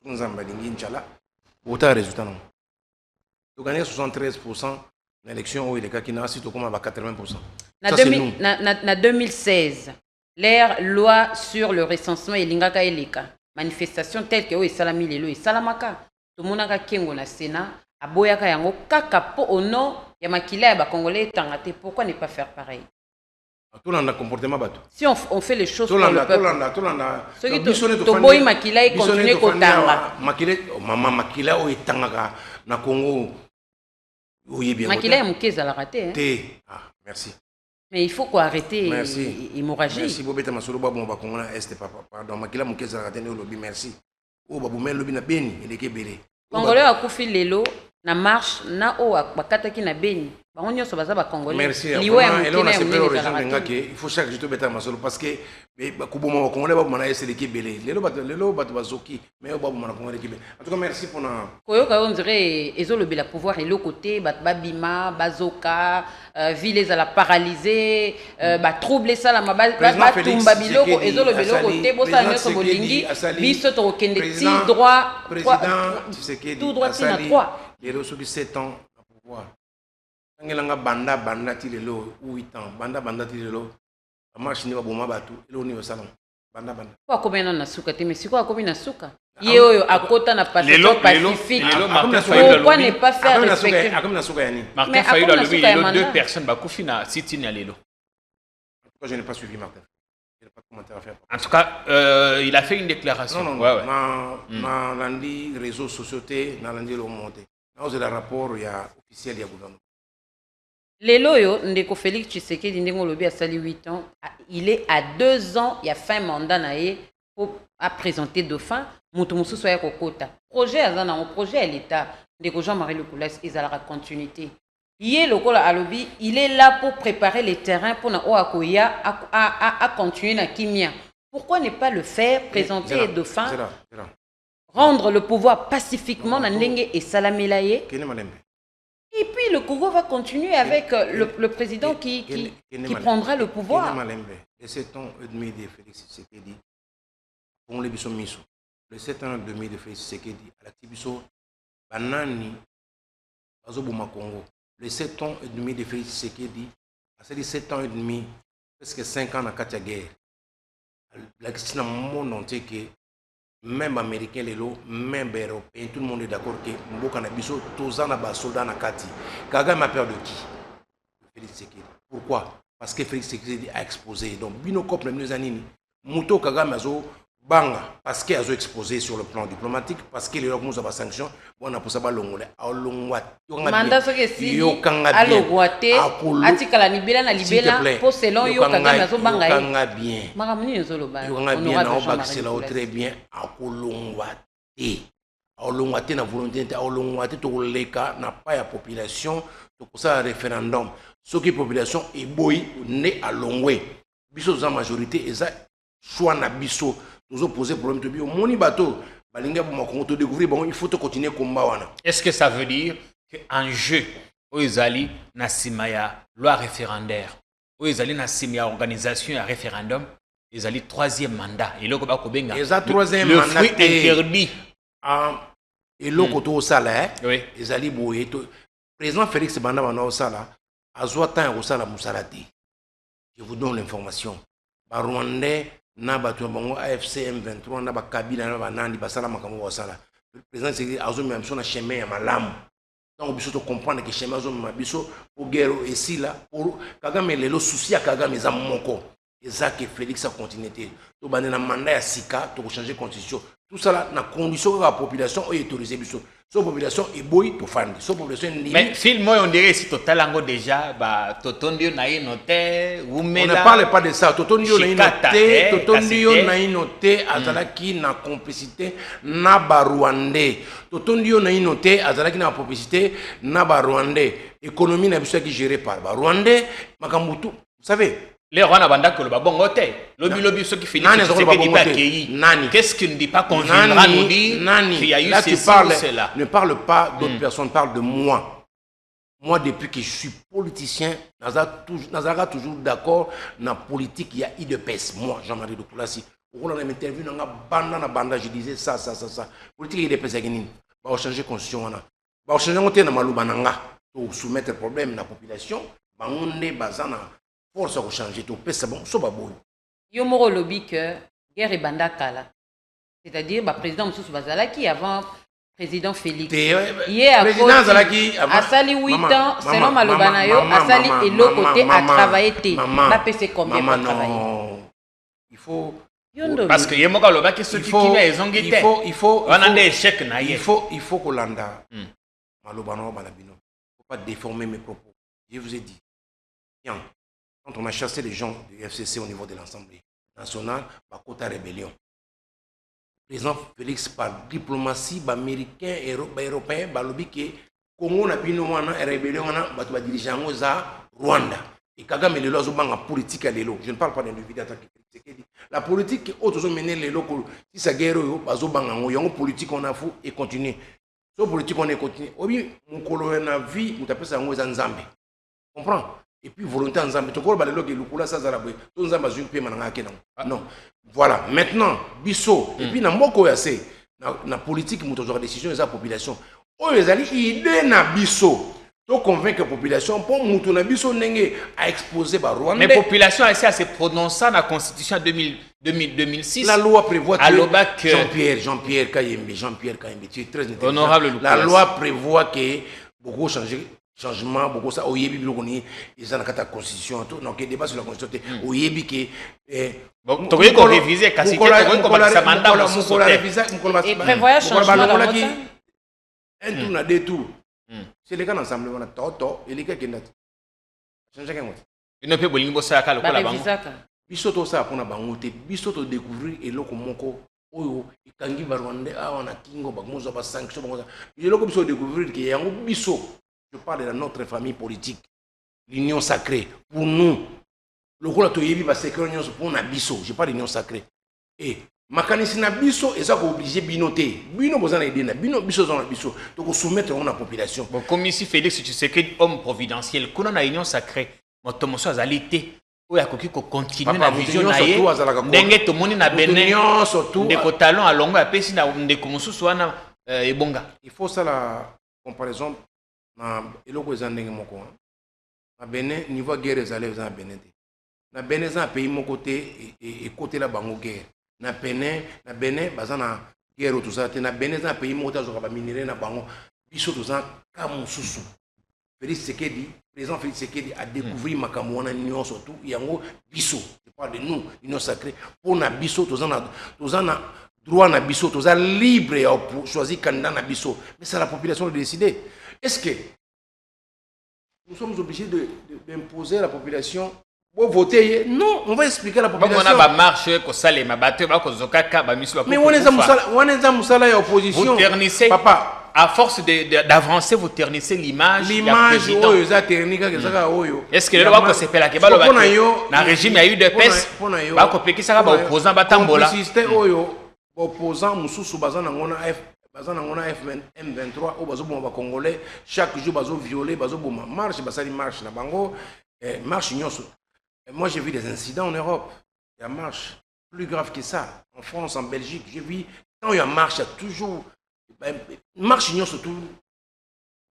Nous avons balingi inchallah. Autant résultat non. Tu gagnes 73%. L'élection où il est qui n'a assis comme à 80%. En 2016, l'ère loi sur le recensement et l'ingaka eleka. manifestation telle que esalami lelo esalamaka tomonaka kengo na Sénat aboyaka yango kaka po au nom ya makila ya bakongolais etanga te. Pourquoi ne pas faire pareil? Tolanda comportement bato. Si on fait les choses pour le peuple. Tolanda. Soki toboyi makila et continuer kotanga. Maman makila o etangaka na Congo. Makila ya muke ezalaka te. Ah, merci. Mais il faut quoi arrêter l'hémorragie. Merci Bobeta Masolo Babon Bakongona Est papa. Pardon, makila muke ezalaka te ne lobby merci. O babumel lobby na Beni eleke belé. Congolais akufi lelo na marche na o bakataki na Beni. Bango nyonso baza ba Congolais. Merci. Il faut chaque jour beta masolo parce que kuboma ba Congolais ba mana ese leki belé. Lelo bato bazoki mais ba mana Congolais ki. En tout cas merci pour na koyoka on dirait ezolobi la pouvoir et le côté ba bima bazoka ville za la paralysée ba troubler ça la ba tumba biloko ezolobi le côté bosa nyonso bolingi biso to kende ti droit tout droit ti na droit. Les soki 7 ans à pouvoir. Ngelanga banda ti lelo 8 ans banda ti lelo marche ni ba boma batu lelo ni salon banda kwa komena na suka te mais siko akomi na suka ye oyo akota na passation pacifique. Pourquoi ne pas faire respecter akomi na suka yani Martin Fayulu a levé deux personnes bakufi na sitini ya lelo. Pourquoi je n'ai pas suivi Martin? Il n'a pas de commentaire à faire. En tout cas, il a fait une déclaration. Non. Dans lundi réseaux sociaux dans lundi le monté. Dans le rapport il y a officiel il y a gouvernement. Lelo yo ndeko Félix Tshisekedi ndengo lobi asali 8 ans, il est à 2 ans, il y a fin mandat naé pour présenter dauphin, mutu mususu ya kokota. Projet azana un projet à l'état ndeko Jean-Marie Lukulas ezalaka continuité. Yé lokola alobi, il est là pour préparer les terrains pour na oakoya à continuer na kimia. Pourquoi ne pas le faire présenter les dauphins? Rendre le pouvoir pacifiquement na ndenge et salamelaye. Et puis le Congo va continuer avec le président qui prendra le pouvoir. Les 7 ans et demi de Félix Tshisekedi, pour les bisous miso. Les 7 ans et demi de Félix Tshisekedi, à la Tibiso, Banani, Azobuma Congo. Les 7 ans et demi de Félix Tshisekedi, c'est 7 ans et demi, presque 5 ans dans la guerre. La question dans le monde entier que même américains même européens, tout le monde est d'accord que Mboka na biso tozana ba soldats na kati. Kagame a peur de qui? Félix Tshisekedi. Pourquoi? Parce que Félix Tshisekedi a exposé. Donc bino cop les années Muto Kagame azo banga parce qu'il a exposé sur le plan diplomatique parce que les gens ont des sanctions. Bon, on a pour ça balongole. Mandat ce que si alogwate atikala libela na libela pour selon yo Kagame azo banga. Kanga bien. Makamuni nzolo ba. Kanga bien na obakisela très bien akolongwate. Akolongwate na volonté akolongwate to leka na pa ya population to pour ça référendum. Ce qui population est boy né à longwe. Biso za majorité eza choix na biso. Nous opposer problème de bio. Moni bateau, balinga pour ma te découvrir, bon, il faut te continuer combat wana. Est-ce que ça veut dire qu'en jeu, Oezali na simaya loi référendaire, Oezali na simaya organisation à référendum, Oezali 3e mandat. Et là, ko ba ko benga. Et ça 3e mandat. Le fruit interdit. Et là, koto sala, oui. Oezali boye to. Président Félix Banda wana osala, azwa tan osala musalati. Je vous donne l'information. Ba Rwandais na batu bango AFC M23 na ba kabila na ba nandi basala makambo wasala. Le président c'est azo même son chemin ya malamu. Donc biso to comprendre que chemin azo mabiso pour guerre ici là pour Kagame lelo souci ya Kagame za moko. Ezake Félix a continuité. To bande na mandat ya sika to changer constitution. Tout ça là na condition que la population est autorisée biso. So population est boy to fandi. So population ni. Mais film on dirait si total ango déjà ba totondio na inote umela. On ne parle pas de ça. Totondio na inote, totondio na inote azalaki na complicité na ba Rwandais. Totondio na inote azalaki na complicité na ba Rwandais. Économie na biso qui gérée par ba Rwandais makambutu. Vous savez les Rwandais banda que le babongote. Lobby ceux qui finissent qu'est-ce qui ne dit pas qu'on viendra nous dire qu'il y a eu là, ceci ou cela. Ne parle pas d'autres personnes, parle de moi. Moi, depuis que je suis politicien, Nazara toujours d'accord dans la politique, il y a IDPS. Moi, Jean-Marie de Koulassi. Au cours de l'interview, dans la bande, je disais ça. Politique IDPS, il va changer la constitution. Il va changer la constitution pour soumettre le problème à la population. Il va force à changer tout. C'est bon, c'est pas bon. Yo moro lobby que guerre et banda kala. C'est-à-dire, le président Moussous Bazalaki avant président Félix. Président Zalaki Asali 8 ans, selon Malobanayo, Asali et l'autre côté a travaillé. Bapé combien pour travailler? Il faut. Parce que Yemoka Lobaki, ceux qui il faut Kolanda. Malobano Banabino. Il ne faut pas déformer mes propos. Je vous ai dit. Bien, quand on a chassé les gens du FCC au niveau de l'Assemblée nationale, Bakota rébellion. Le président Félix, par diplomatie, américain, européen, balobi que Congo n'a pas de rébellion, va diriger Rwanda. Et Kagame le lozo banga politique à l'élo. Je ne parle pas d'individu en tant que la politique qui autres ont mené les locaux. Si ça guerre, bazo banga, il y a une politique on a fou et continue. So politique on est continue. Obi mon colonel na vie, ou t'appelles ça un Nzambe. Comprends? Et puis volonté en Zambie. Tu vois, le Lukula Sazarabé, tout Nzamba Zun Pemana Kenan. Non. Voilà. Maintenant, Bisso. Et puis, dans Moko Yassé, la politique, nous avons décision de la population. Oh, les alliés, idée na Bisso. Tu convainc la population, pour nous, na Bisso Nenge a exposé par Rwanda. Mais la population a essayé de se prononcer dans la constitution 2006. La loi prévoit que. Jean-Pierre Kayembe, tu es très intelligent. Honorable Lukula. La loi prévoit que beaucoup changé. Changement, beaucoup ça, au Yébi, ils ont la constitution, donc il débat sur la constitution, au Yébi qui est. Donc, tu veux qu'on révise, et prévoyant changement. Un tour, on a deux tours. C'est les gars ensemble, on a toto, et les gars qui ont changé un mot. Il ne peut pas aller ça à la banque. Bisoto ça pour la banque, bisoto découvrir et l'eau comme Oyo, et Kangi Barwande, on a Kingo, Bagmozo, Basanction, il est là comme ça découvrir qu'il y a un biso. Je parle de notre famille politique, l'union sacrée. Pour nous, le rôle de Toyebi va s'écrire pour un biso. Je parle de l'union sacrée. Et Makanisi na biso, et ça qu'on obligé de binoter. Bino, vous en avez dit, bino, biso, dans la biso. Donc, on soumettre à la population. Bon, comme ici, Félix, tu sais que homme providentiel, qu'on a l'union sacrée, mon tomoso a zalité. Ou ya koki ko continuer na vision na ye. Ndenge to moni na Benin. Ndeko talon à longo, apesi na ndeko mususu wana ebonga. Il faut ça la comparaison. Na eloko ezandenge moko na Benin niveau guerre ezale na Benin na Benin za pays moko te et côté la bango guerre na Benin bazana guerre tout ça te na Benin za pays moko ta zo ba minéraux na bango biso to za kamususu Félix Tshisekedi président Félix Tshisekedi a découvert makambo wana nyonso surtout yango biso je parle de nous union sacrée pour na biso to za na droit na biso to za libre pour choisir candidat na biso mais c'est la population de décider. Est-ce que nous sommes obligés d'imposer à la population pour voter? Non, on va expliquer à la population. On a marche, mais on est en Moussala et opposition. Vous ternissez, papa. À force d'avancer, vous ternissez l'image. L'image, est-ce que le roi que c'est la kebalo dans le régime il y a eu de peste. Ba ko peki saka ba opposant ba tambola. Opposant Moussou bazana ngona M23 au bazo bomba congolais chaque jour bazo violer bazo bomba marche basali marche na bango marche nyonso. Moi j'ai vu des incidents en Europe, il y a marche plus grave que ça en France, en Belgique, j'ai vu quand il y a marche il y a toujours marche nyonso tout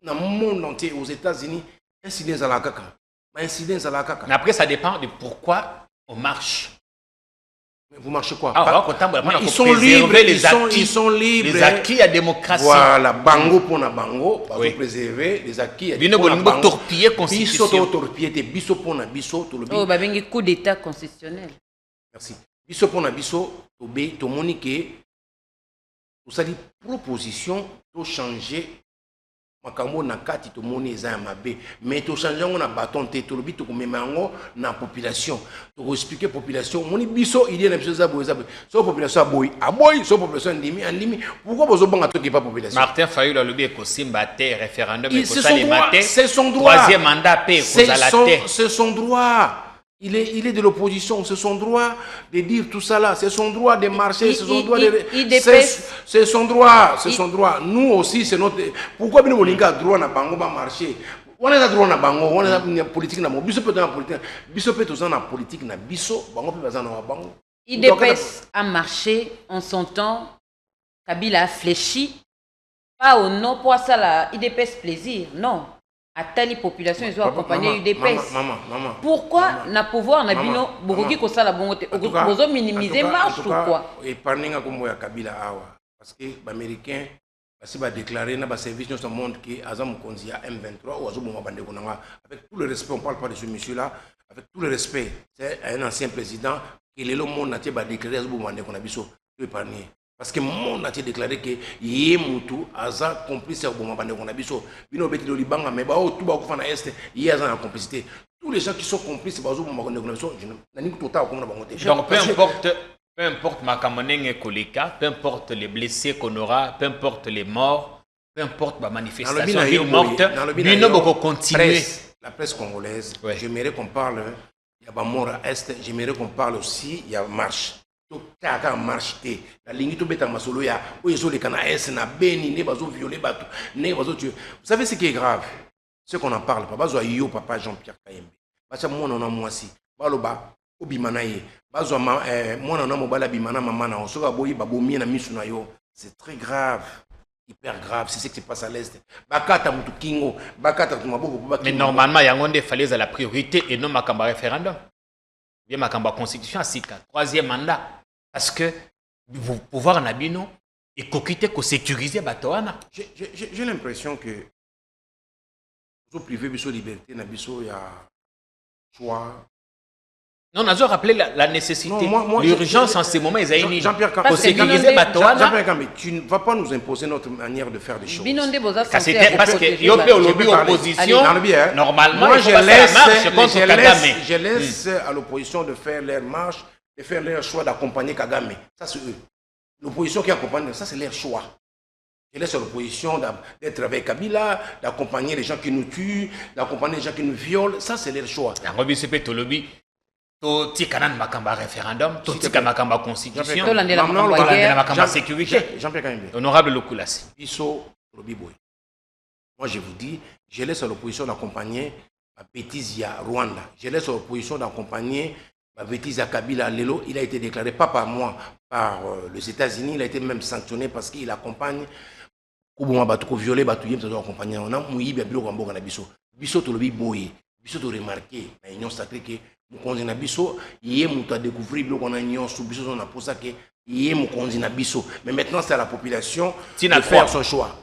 dans le monde entier aux États-Unis incidents à la kaka. Incidents à la kaka. Mais après ça dépend de pourquoi on marche. Mais vous marchez quoi? Ils sont libres, ils sont libres. Les acquis à démocratie. Voilà, bango pour na bango, oui. Préserver les acquis à démocratie. Torpiller constitution. Biso torpiller, biso pour na biso, to oh, bah bengi coup d'état constitutionnel. Merci. Biso pour na biso, to be, to monique, to sali proposition, to changer. Makambo na kati to moni eza mabe mais to changer on a bâton te to lobi to ko memango na population to expliquer population moni biso idée na biso za boza so population aboy so population andimi pourquoi bozo banga to ki pas population. Martin Fayulu a lobi ko simba te référendum ko sali maté c'est son droit troisième mandat pe ko zalate c'est son droit. Il est de l'opposition, c'est son droit de dire tout ça là, c'est son droit de marcher, c'est son droit de... C'est son droit, c'est son droit. Nous aussi, c'est notre... Pourquoi nous avons le droit de marcher? On a le droit de bango, on a la politique, on a la politique, on a la politique, IDPS a marché en son temps, Kabila a fléchi, pas au nom pour ça, la IDPS plaisir, non. atali population ils ont accompagné UDPS. Maman. Pourquoi na pouvoir na bino bokoki ko sala bongo te bozo minimiser marche ou quoi? Et parler comme ya Kabila awa parce que les Américains parce qu'ils déclaré dans le service de ce monde que Azam Konzi a M23 ou Azam Mabande Konanga avec tout le respect, on ne parle pas de ce monsieur-là, avec tout le respect, c'est un ancien président qui est le monde a déclaré Azam Mabande Konabiso de épargner. Parce que le monde a déclaré que Yemutu Azam complice Azam Mabande Konabiso. Bino beti do libanga mais ba tout ba ko fana est Azam en complicité. Tous les gens qui sont complices Azam Mabande Konabiso, je n'ai total comme na bango. Donc peu importe ma camonenge koleka, peu importe les blessés qu'on aura, peu importe les morts, peu importe ma manifestation ville morte, bino boko continuer. La presse congolaise, j'aimerais qu'on parle, il y a pas mort à est, j'aimerais qu'on parle aussi, il y a marche. Tout cas marche la ligne to beta masolo ya, où ils ont les cana est na beni ne bazo violer bateau, ne bazo tuer. Vous savez ce qui est grave? Ce qu'on en parle pas, bazo yo papa Jean-Pierre Kayembe. Bacha moi on a moi si, baloba obimanaye. C'est très grave, hyper grave, c'est ce qui se passe à l'Est. Mais normalement, il y a la priorité et non Makamba référendum. Bien Makamba constitution à Sika, troisième mandat. Parce que vous pouvoir Nabino et coquiter que sécuriser Batoana. J'ai l'impression que vous privé de liberté, il y a choix. Non, on a rappelé la nécessité, l'urgence en ces moments, Jean-Pierre Kambe, tu ne vas pas nous imposer notre manière de faire des choses. Parce que Yopé au lobby opposition, normalement, moi je laisse à l'opposition de faire leur marche, de faire leur choix d'accompagner Kagame. Ça c'est eux. L'opposition qui accompagne, ça c'est leur choix. Je laisse à l'opposition d'être avec Kabila, d'accompagner les gens qui nous tuent, d'accompagner les gens qui nous violent, ça c'est leur choix. Tikanan Makamba référendum, Tika Makamba constitution, Makamba sécurité. Jean-Pierre Kayembe. Honorable Lokulasi. Moi je vous dis, je laisse à l'opposition d'accompagner la bêtise à Rwanda. Je laisse à l'opposition d'accompagner la bêtise à Kabila Lelo. Il a été déclaré, pas par moi, par les États-Unis. Il a été même sanctionné parce qu'il accompagne. Koubouma Batouko violé, Batouyem, ça doit accompagner. On a mouillé, bien bilo Gambo Ganabiso. Biso to lobi boye. Biso to remarqué. La union sacrée que. Mukonzi na biso yé muta découvrir bilo qu'on a union sous biso on a pour ça que yé mukonzi na biso mais maintenant c'est à la population de faire son choix.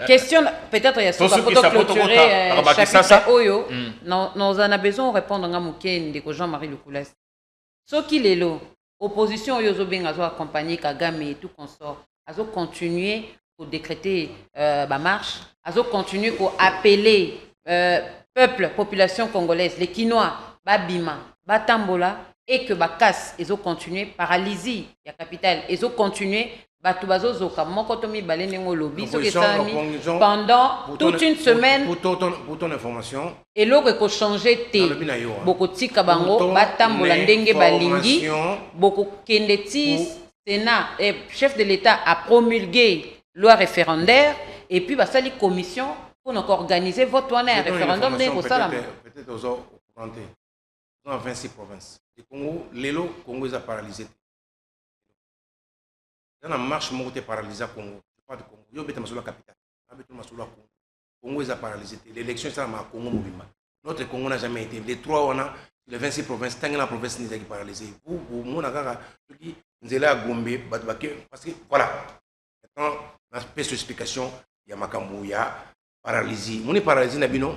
Question peut-être il y a sur la photo clôturée chapitre Oyo nous en a besoin de répondre à Mouken de Jean-Marie Lokulasi. Ce qui est là opposition Oyo Zobeng azo accompagner Kagame et tout consort azo continuer pour décréter ba marche azo continuer pour appeler peuple population congolaise les Kinois Babima, Batambola, et que Bakas, ils ont continué, paralysie, la capitale, ils ont continué, Batoubazo Zoka, Mokotomi Balenengo Lobby, pendant toute une semaine. Pour ton information, et l'autre a changé, beaucoup de Tikabango, Batambola, Ndenge Balingi, beaucoup Kendetis, Sénat, et chef de l'État a promulgué loi référendaire, et puis Basali commission pour organiser votre référendum. Peut-être aux autres. Dans 26 provinces. Le Congo, l'élo, Congo est paralysé. Dans la marche, Congo est paralysé à Congo. Je parle de Congo. Il y a la capitale. Congo est paralysé. L'élection, c'est à Congo. Notre Congo n'a jamais été. Les trois, on a les 26 provinces. Tant que la province n'est pas paralysée. Vous, mon agara, vous êtes là à Gombe, parce que voilà. Maintenant, dans la explication, il y a Makambo, il y a paralysie. On est paralysé, Nabino.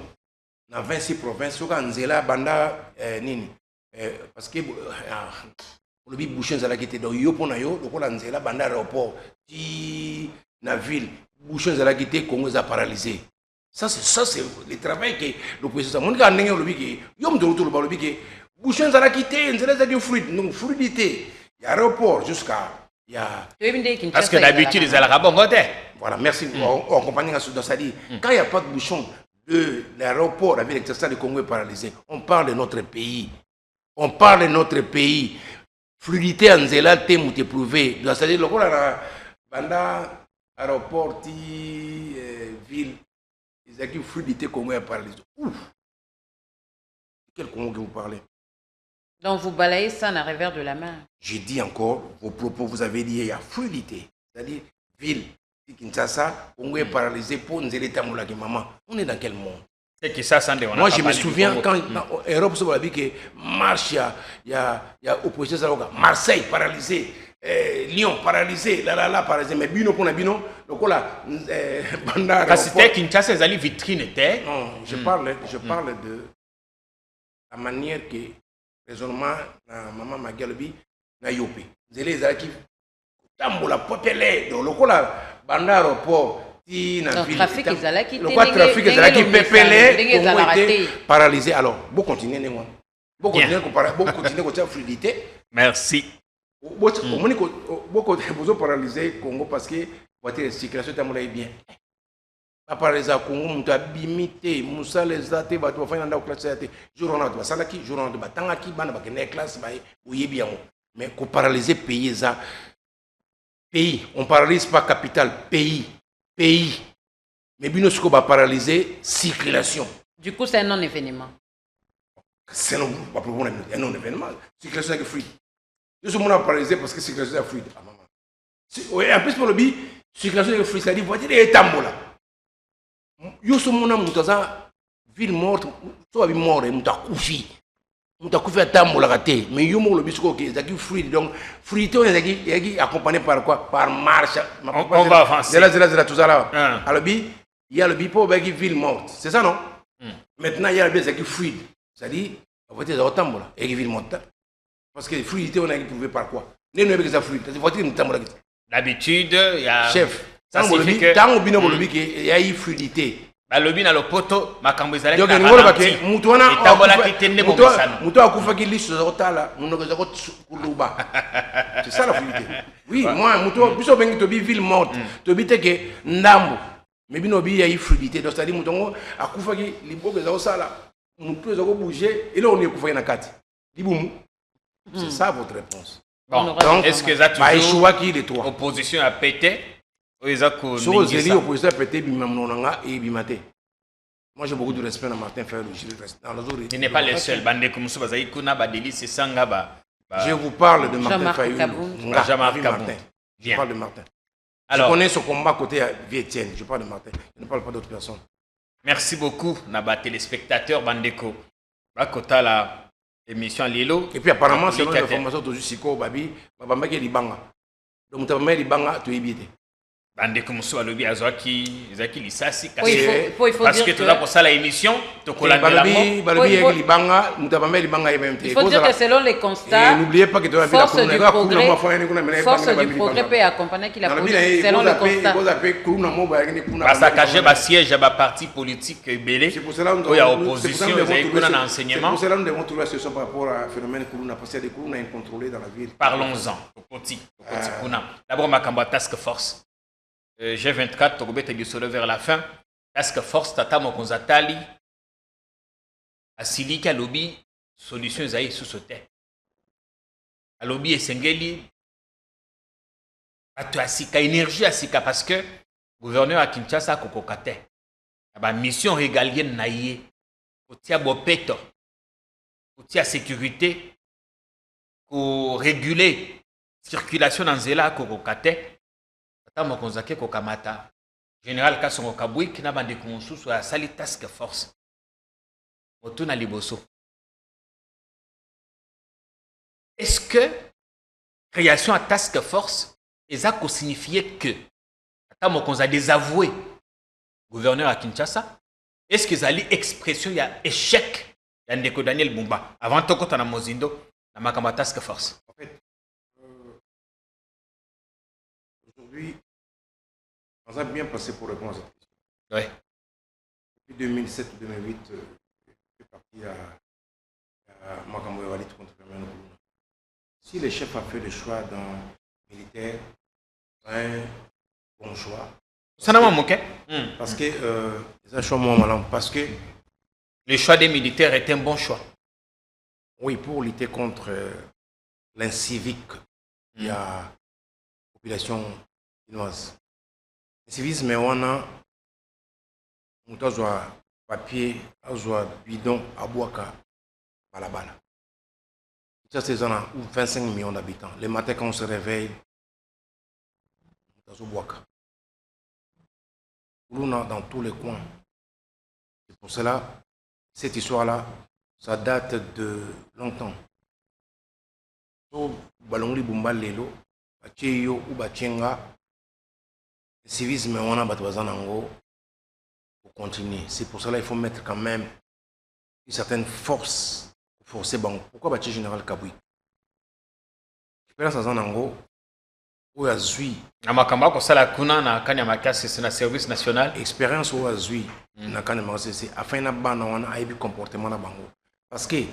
Dans 26 provinces, Nzela, Banda, Nini. Parce que le big bouchon, ça qui était dans Yoponayo, le Nzela, Banda, aéroport, la ville, bouchon, ça qui était Congo, ça paralysé. Ça, c'est le travail que l'opposition. Mon gars, le big, yom de retour, le big, bouchon, ça qui était, Nzela, ça qui fruit, non, fluidité. Il y a aéroport jusqu'à. Parce que d'habitude, les Arabes ont voté. Voilà, merci. On accompagne dans ça dit. Quand il n'y a pas de bouchon, l'aéroport, la ville extérieure du Congo est paralysée. On parle de notre pays. On parle de notre pays. Fluidité en Zéla, thème est prouvé. C'est-à-dire, le banda, aéroport, ville, ils ont fluidité Congo est paralysée. Ouf! Quel Congo que vous parlez? Donc vous balayez ça dans le revers de la main. J'ai dit encore, vos propos, vous avez dit, il y a fluidité. C'est-à-dire, ville. Kinshasa, Congo est paralysé pour nous aider à maman. On est dans quel monde? C'est que ça, moi, je me souviens quand Europe se dit que marche, il y a opposition, Marseille paralysé, Lyon paralysé, là, paralysé. Mais Bino pour Bino, donc là, Bandar. C'était Kinshasa, les vitrines étaient. Non, je parle de la manière que raisonnement, maman Magalobi, na Yopé. Les qui tambola popelé, donc le là, Bandar aéroport. Le trafic est paralysé. Alors, vous continuez, vous continuez à faire fluidité. Merci. Vous paralysé Congo parce que votre circulation est bien. Paralysé Congo, vous avez bimité, vous avez les athées, vous avez fait un classe, jour en autre, salaki, jour en autre, tangaki, ban, bakene classe, vous y bien. Mais qu'on paralyse pays, on paralyse pas capital, pays. Mais Binosco va paralyser circulation. Du coup, c'est un non-événement. C'est un non-événement. Circulation est fluide. Je suis paralysé parce que circulation est fluide. Oui, en plus, pour le but, circulation est fluide, c'est-à-dire voiture est tambola. Je suis ville morte, soit ville morte, je suis couché à tambola, mais je suis le biscuit qui est fluide. Donc, fluidité est accompagnée par quoi? Par marche. On va avancer. C'est tout ça là. Alors, il y a le bipo qui est ville morte. C'est ça, non? Maintenant, il y a le bipo qui est fluide. C'est-à-dire, la voiture est au tambola et qui est ville morte. Parce que la fluidité, on a prouvé par quoi? Les noms sont fluides. La voiture est tambola. D'habitude, il y a. Chef, tant que il y a une fluidité. balobi na lopoto makambo ezalaki donc ngolo bake mutu wana etabolaki tende bomisano mutu akufaki liso zotala munoko zako kuluba c'est ça la fluidité oui moi mutu biso bengi to bi ville morte to bi teke ndambo mais bino bi ya fluidité donc c'est-à-dire mutu ngo akufaki liboko zako sala mutu zako bouger et là on est kufaki na kati libumu c'est ça votre réponse bon donc est-ce que ça toujours opposition a pété moi j'ai beaucoup de respect à Martin Fayulu. Il n'est pas le seul. Je vous parle de Martin Fayulu. Jean-Marc Martin. Je parle de Martin. Je connais ce combat côté Vietienne. Je parle de Martin. Je ne parle pas d'autres personnes. Merci beaucoup, Naba téléspectateurs Bandeko. Bakota la émission Lilo. Et puis apparemment, c'est l'information toujours Siko Babi. Babamba qui Libanga. Donc, tu as Libanga, tu es évité. Bande comme ça lobby azwaki zaki lisasi parce que tu as pour ça la émission to collaborer la il faut dire que selon les constats n'oubliez pas que tu as force du progrès peut accompagner qu'il a posé selon le constat parce que ba siège ba parti politique belé il y a opposition ils ont un enseignement c'est pour cela nous devons trouver la solution par rapport à phénomène Kuruna parce qu'il y a des Kuruna incontrôlés dans la ville. Parlons-en d'abord makambo task force G24, Togobete Gisolo vers la fin. Task Force, Tata Mokonzatali, Asili ka lobby, solution zaï sous ce thème. A lobby et Sengeli, Atu Asika, énergie Asika, parce que gouverneur à Kinshasa, Kokokate, la mission régalienne naïe, Otia Bopeto, Otia sécurité, pour réguler circulation dans Zela, Kokokate. Mokonzake Kokamata, Général Kassongo Kabouik, qui n'a pas de consul sur la salle task force. Otuna Liboso. Est-ce que création à task force, ça signifiait que Mokonza désavoué gouverneur à Kinshasa? Est-ce que ça expression il y a échec il y a Ndeko Daniel Bumba avant tout quand on a Mozindo la Makamba task force? En fait, aujourd'hui, on a bien passé pour répondre à cette question. Oui. Depuis 2007-2008, je suis parti à Makambo Walit contre Fermano Kuluna. Si le chef a fait le choix dans le militaire, c'est un bon choix. Ça n'a pas manqué. Parce que c'est un choix moins malin. Parce que le choix des militaires est un bon choix. Oui, pour lutter contre l'incivique, il y a la population chinoise. Civisme on a papier, bidon, abouaka, balabala. Ça c'est 25 millions d'habitants. Le matin quand on se réveille, on a dans tous les coins. pour cela, cette histoire-là, ça date de longtemps. So, balongli bumba lelo, bacheyo ou bachenga, le civisme on a batouazanango pour continuer. C'est pour cela qu'il faut mettre quand même une certaine force pour forcer bango. Pourquoi baché général Kabouik? Expérience à Zanango, où a zui. Amakamba ko sala kuna na kanya makasi c'est na service national. Expérience où a zui na kanya makasi c'est afin na bana wana aibi comportement na bango. Parce que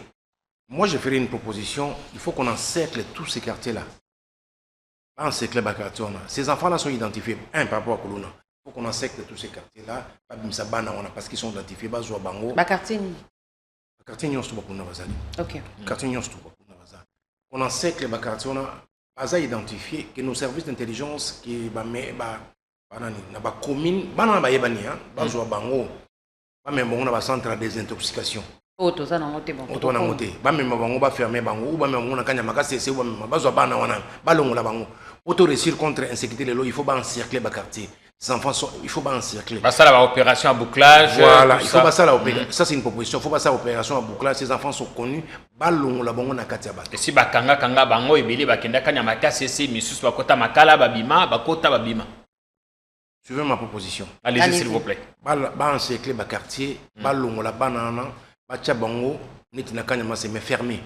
moi, je ferai une proposition. Il faut qu'on encercle tous ces quartiers-là. Pas encercler les quartiers. Ces enfants-là sont identifiés. Un, par rapport à Koulouna. Il faut qu'on encercle tous ces quartiers-là. Parce qu'ils sont identifiés. Les quartiers. Les quartiers, ils sont OK. Les quartiers, ils sont on encercle les quartiers. On a identifié que nos services d'intelligence qui sont commune, on a un centre de désintoxication. Auto ça non bon. Auto na ngote. Ba mema bango ba fermer bango ou ba mema ngona kanya makase c'est ou ba mema ba zo bana wana ba longola bango. Auto réussir contre insécurité le il faut ba encercler ba quartier. Les enfants sont il faut ba encercler. Ba ça la opération à bouclage. Voilà, il faut pas ça la opération. Ça c'est une proposition, il faut pas ça opération à bouclage, ces enfants sont connus ba longola bango na katia ba. Et si ba kanga bango ebeli ba kenda kanya makase c'est misus ba kota makala ba bima ba kota ba bima. Suivez ma proposition. Allez-y s'il vous plaît. Ba encercler ba quartier, ba longola banana. Bacha bango neti na kanya ma c'est mais fermé.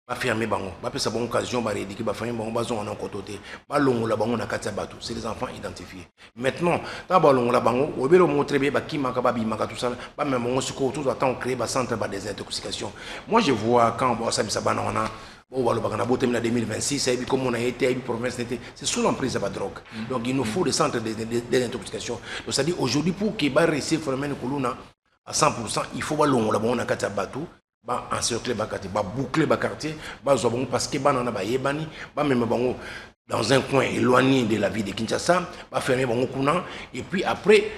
Ba fermé bango. Ba pesa bongo occasion ba rédiquer ba fermé bango ba zo na kototé. Ba longo la bango na katia batou. C'est les enfants identifiés. Maintenant, ta ba longo la bango, obelo montrer ba kimaka ba bimaka tout ça. Ba même bango siko tout attend créer ba centre ba désintoxication. Moi je vois quand bon ça bisa bana wana bon walo bakana botem na 2026 et puis comme on a été une province c'est sous l'emprise de la drogue. Donc il nous faut des centres de désintoxication. Donc ça dit aujourd'hui pour que ba réussir phénomène Koulouna à 100%, il faut voir l'on a katia batou, ba encercler ba quartier, ba boucler ba quartier, ba zobon parce que ba nana ba yebani, ba même bango dans un coin éloigné de la ville de Kinshasa, ba fermer bango kuna et puis après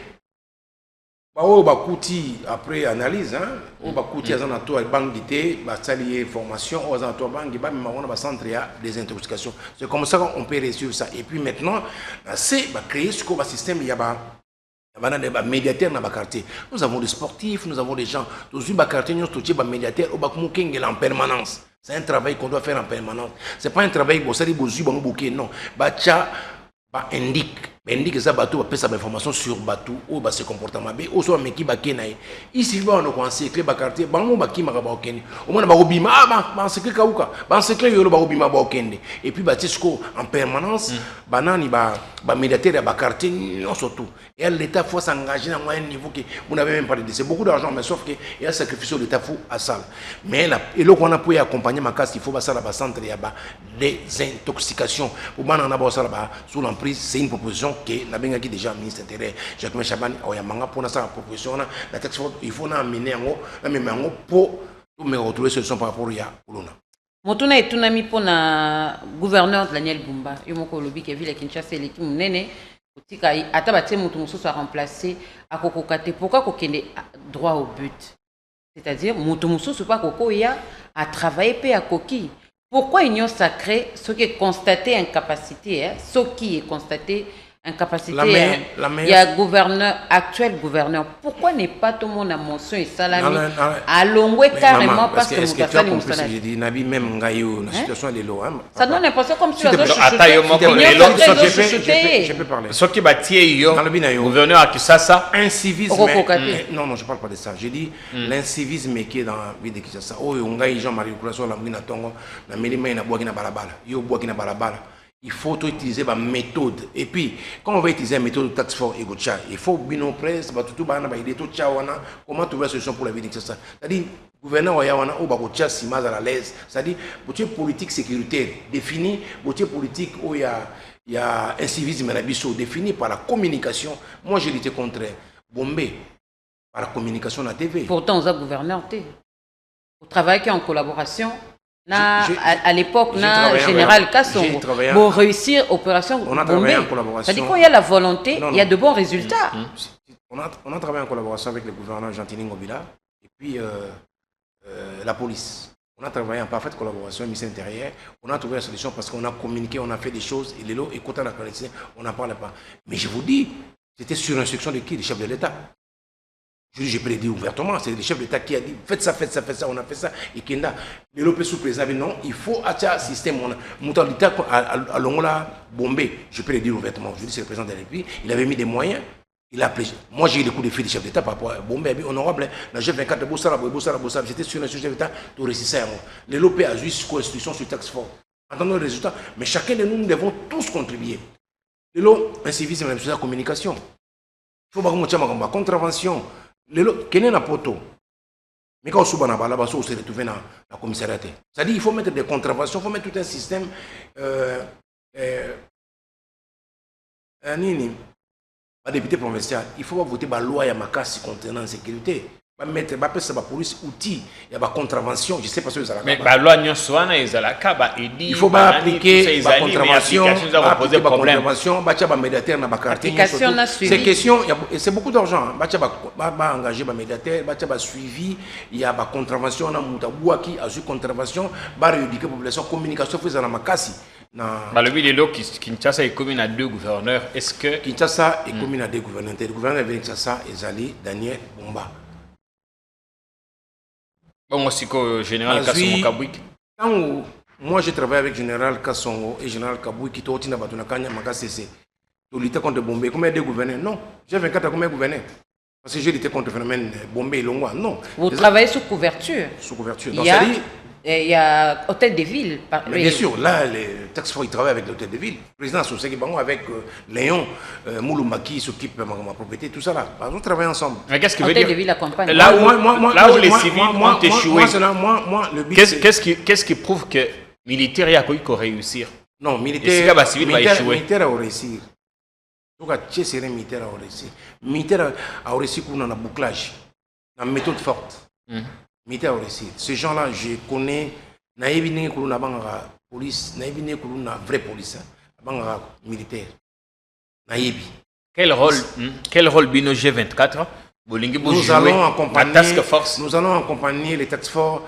ba o ba kouti après analyse hein, o ba kouti azana to banque d'ité, ba salier formation, o azana to banque ba même on a ba centre ya des intoxications. C'est comme ça qu'on peut réussir ça et puis maintenant c'est ba créer ce qu'on système ya ba médiateur dans le quartier. Nous avons des sportifs, nous avons des gens. Dans le quartier, nous avons des médiateurs en permanence. C'est un travail qu'on doit faire en permanence. Ce n'est pas un travail qui est non. Bacha indique ça bateau peut sa information sur bateau ou bas se comportement b ou soit meki bakenaï ici va on encercler ba quartier bango bakima ba okende au moins ba obima ba encercler kauka ba encercler yolo ba obima ba okende et puis batisco en permanence banani ba médiateur ba quartier non surtout et l'état faut s'engager dans un niveau que vous n'avez même pas de c'est beaucoup d'argent mais sauf que il y a sacrifice l'état faut à ça mais là et là qu'on a pu accompagner ma casse il faut ba ça ba centre ya ba désintoxication pour banana ba ça ba sous l'emprise c'est une proposition que n'a bien déjà ministre intérieur Jacques Chabani oyamanga pour na sa proposition na la taxe il faut na amener ngo même ngo pour me retrouver solution par rapport ya Koulouna. Motuna etunami pona gouverneur Daniel Bumba yomoko lobi ke ville Kinshasa eleki munene otika ata batie mutu mususu a remplacer akokokate pourquoi kokende droit au but c'est-à-dire mutu mususu pa kokoya a travailler pe à koki. Pourquoi union sacrée ce qui est constaté incapacité ce qui est constaté incapacité il y a gouverneur actuel gouverneur pourquoi n'est pas tout le monde à mention et salami à l'ongoué carrément parce que est-ce que tu as compris ce que j'ai dit Nabi même ngayo la situation de l'eau ça donne l'impression comme si je peux parler ce qui bâtit gouverneur à Kinshasa incivisme non je parle pas de ça j'ai dit l'incivisme qui est dans la ville de Kinshasa oh ngayo Jean-Marie Koulasso la mina tongo na melima ina boaki na balabala yo boaki na balabala. Il faut utiliser ma méthode. Et puis, quand on va utiliser la méthode de taxe fort et gocha, il faut bino presse, comment trouver la solution pour la vie de ça. C'est-à-dire, gouverneur Oyawana, ou Bagocha, si mal à l'aise. C'est-à-dire, votre politique sécuritaire définie, votre politique où il y a un civisme défini par la communication. Moi, j'ai lutté contre Bombay, par la communication à la TV. Pourtant, on a gouverneur T. Au travail qui est en collaboration. À l'époque, Général Kassongo, pour réussir opération on a travaillé en collaboration. C'est-à-dire quand il y a la volonté, il y a de bons résultats. On a travaillé en collaboration avec le gouverneur Jean-Tini Ngobila et puis la police. On a travaillé en parfaite collaboration avec le ministère intérieur. On a trouvé la solution parce qu'on a communiqué, on a fait des choses et les lots, écoutant la clandestinité, on n'en parlait pas. Mais je vous dis, c'était sur instruction de qui? Le chef de l'État. Je peux le dire ouvertement, c'est le chef d'État qui a dit faites ça, on a fait ça. Et Kenda, les lopes sous président, non, il faut un système. Moutalité à Longola, Bombay, je peux le dire ouvertement. Je dis c'est le président de la République, il avait mis des moyens. Il a appelé. Moi, j'ai eu les coups de fil du chef d'État par rapport à Bombay, honorable. Dans le chef 24 de Bossara, j'étais sur le chef d'État, tout récissait à moi. Les lopes a joué sur constitution sur taxe fort. Entendons le résultat. Mais chacun de nous devons tous contribuer. Les lots, un civisme, même sur la communication. Il faut pas que contravention. Les lots, quel est la poteau? Mais quand on se retrouve dans la commissariat. C'est-à-dire qu'il faut mettre des contraventions, il faut mettre tout un système. Député provincial, il faut voter la loi et la casse contenant la sécurité. Mettre la police outil, il y a la contravention, je ne sais pas si vous avez mais la loi il faut pas appliquer la contravention, c'est question, c'est beaucoup d'argent. Engager les médiateurs, suivi, il y a la contravention, qui a eu contravention, rééduquer la population, communication, il faut la casse. Le Kinshasa est commune à 2 gouverneurs. Est-ce que Kinshasa est commune à 2 gouverneurs? Le gouverneur de Kinshasa est allé Daniel Bomba. Bon, aussi que général Kassongo Kabouik. Moi, je travaille avec général Kassongo et général Kabouik qui sont dans la Kanya Makasese. Pour lutter contre Bombay, combien de gouverneurs? Non. J'ai 24 à combien de gouverneurs? Parce que j'ai lutté contre le phénomène Bombay et Longwa. Non. Vous travaillez sous couverture? Sous couverture. Il y a Hôtel de Ville. Mais bien sûr, là, les taxes forts, ils travaillent avec l'Hôtel de Ville. Le président Soseki Bango avec Léon Mouloumaki qui s'occupe de ma propriété, tout ça là. On travaille ensemble. Mais qu'est-ce que veut dire? Hôtel de Ville accompagne. Là où les civils ont échoué, qu'est-ce qui prouve que les militaires ont réussi? Non, militaire a réussi. Donc, militaire a réussi. Militaire a réussi pour un bouclage, une méthode forte. Militaire a réussi. Ces gens-là, je connais. Naïbine Koulouna Banga police, Naïbine Koulouna vraie police, Banga militaire. Naïbi. Quel rôle Bino G24 nous allons accompagner les tax forts.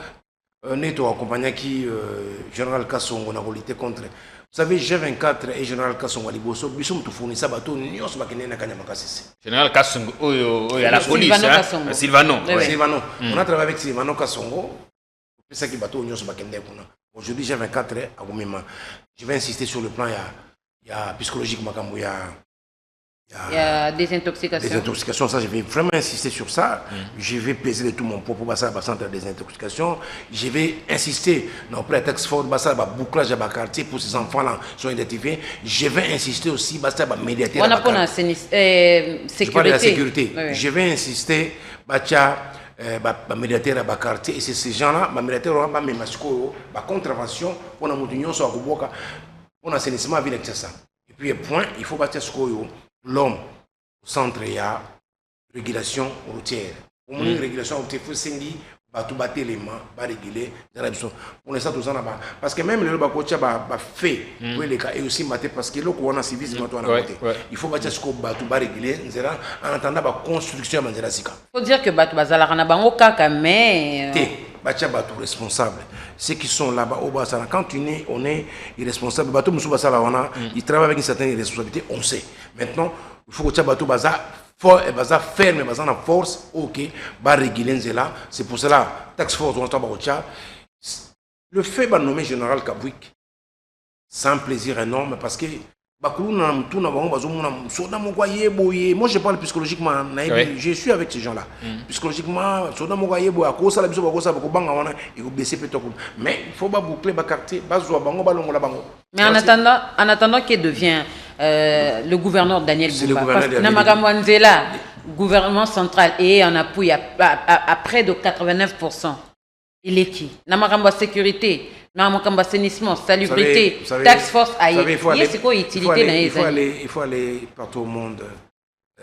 Neto accompagné qui général Kassongo a lutté contre. Vous savez, G24 et général Kassongo à Liboso, ils sont tout fournis, ça bateau, nous sommes pas na kanya makasisi. Général Kassongo, il y a la police, Sylvano. Sylvano. On a travaillé avec Sylvano Kassongo. C'est ça qui bateau, nous sommes pas kenya. Aujourd'hui, G24 à Goumima. Je vais insister sur le plan, il y a psychologique Makambo, il y a des intoxications. Des intoxications, ça, je vais vraiment insister sur ça. Je vais peser de tout mon poids pour passer à la centre des intoxications. Je vais insister dans le texte fort, passer à la bouclage à la quartier pour ces enfants-là sont identifiés. Je vais insister aussi, passer à la médiateur. On a pour la sécurité. Je parle de la sécurité. Oui. Je vais insister, passer à la médiateur à la quartier. Et c'est ces gens-là, la médiateur aura mes mascots, la contravention pour la moutunion sur la Kuboka, pour l'assainissement à Ville-Kinshasa. Et puis, point, il faut passer à ce l'homme au centre, il y a régulation routière. Pour une régulation routière, il faut s'indiquer, tout battre les mains, pas réguler. Pour l'instant, tout ça là-bas. Parce que même le Bakocha va fait, et aussi mater parce que le qu'on a civisme, il faut battre ce qu'on va tout réguler. En attendant la construction, il faut dire que Batu Bazala Bango Kaka, mais. Batia Batou responsable. Ceux qui sont là-bas au Bassala, quand on est irresponsable, Batou Moussou Bassala, il travaille avec une certaine responsabilité, on sait. Maintenant, il faut que Batou Baza fort et Baza ferme, Baza en force, ok, va réguler là. C'est pour cela, taxe force, on va le fait de nommer général Kabouik, sans plaisir énorme, parce que moi je parle psychologiquement, je suis avec ces gens-là. Psychologiquement, mais il faut pas boucler le quartier. Mais en attendant qu'il devient le gouverneur Daniel Bomba, parce que Namagamwanzela, gouvernement central, et en appui à près de 89%. Il est qui? Namakamba sécurité. Namakamba assainissement, salubrité, tax force, il faut aller partout au monde.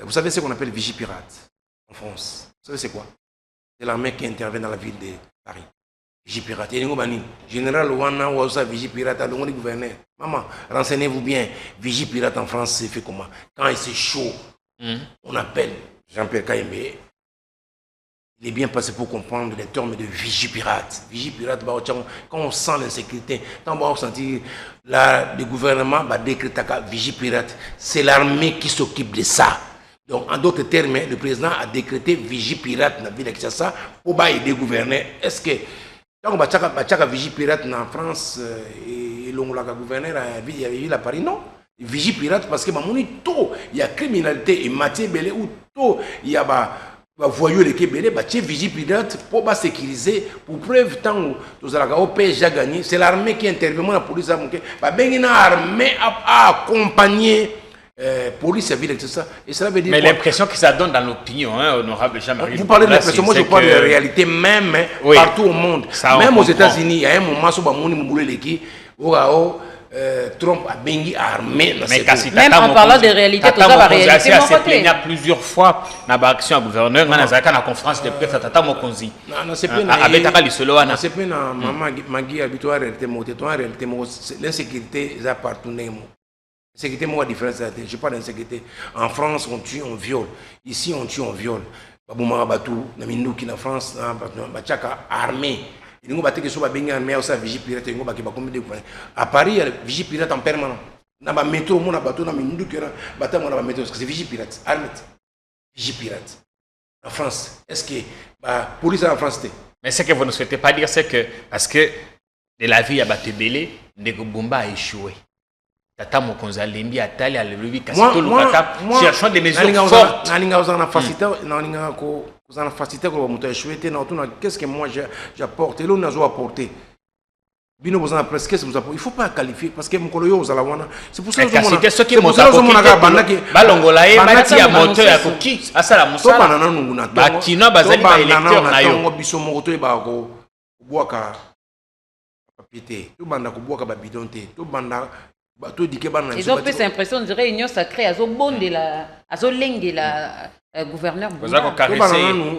Vous savez ce qu'on appelle Vigipirate en France? Vous savez c'est quoi? C'est l'armée qui intervient dans la ville de Paris. Vigipirate. Général Ouana ou Vigipirate, le gouverneur. Maman, renseignez-vous bien. Vigipirate en France, c'est fait comment? Quand c'est chaud, on appelle Jean-Pierre Kaïmé. Il est bien passé pour comprendre les termes de vigipirate. Vigipirate, quand on sent l'insécurité, quand on va sentir le gouvernement va décréter vigipirate, c'est l'armée qui s'occupe de ça. Donc, en d'autres termes, le président a décrété vigie pirate dans la ville de Kinshasa pour aider le gouverneur. Est-ce que, quand on a vigie pirate en France, et l'on a gouverneur à ville à Paris, non. Vigie pirate parce que il y a criminalité et matière belé ou tout, il y a voyou les Kébélé, vigie pirate pour sécuriser, pour preuve tant que vous avez déjà gagné. C'est l'armée qui intervient, la police a manqué. L'armée a accompagné. Police, ville, tout ça. Et cela veut dire mais l'impression que ça donne dans l'opinion, hein, honorable Jean-Marie. Vous parlez de l'impression, moi je parle de la réalité même partout au monde. Même aux États-Unis, il y a un moment où Trump a béni armée. Même en parlant de réalité, tout ça va réalité. Il s'est plaigné plusieurs fois dans l'action à gouverneur, dans la conférence de presse, Tata Mokonzi. Non, c'est pas c'est pas Magui habituel réalité, l'insécurité est partout. Sécurité, moi, la différence, je parle d'insécurité. En France, on tue, on viole. Ici, on tue, on viole. Babouma Batou, Namindouki, en France, Bachaka, armée. Il y a des gens qui armés aussi, vigie pirate, à Paris, il y a vigie pirate en permanence. Dans le métro, on a bateau, dans le métro, c'est vigie pirate, armée. Vigie pirate. En France, est-ce que la police en France? Mais ce que vous ne souhaitez pas dire, c'est que parce que de la vie à Batebele, Ndegobumba a échoué. Tata Mokonzi Lendi Atali à l'Europe, cherchant des mesures fortes. Qu'est-ce que moi j'apporte? Et là, on a apporté. Il ne faut pas qualifier parce que mon collègue c'est pour ça que c'est ce qui est balongolae bati ya moto ya koki asala musala bakino bazali ba électeur na yo biso moko to ba ko bwaka papité to banda ko bwaka ba bidonté to banda. Ils ont plus l'impression, on dirait union sacrée, à Zolengue, la gouverneur.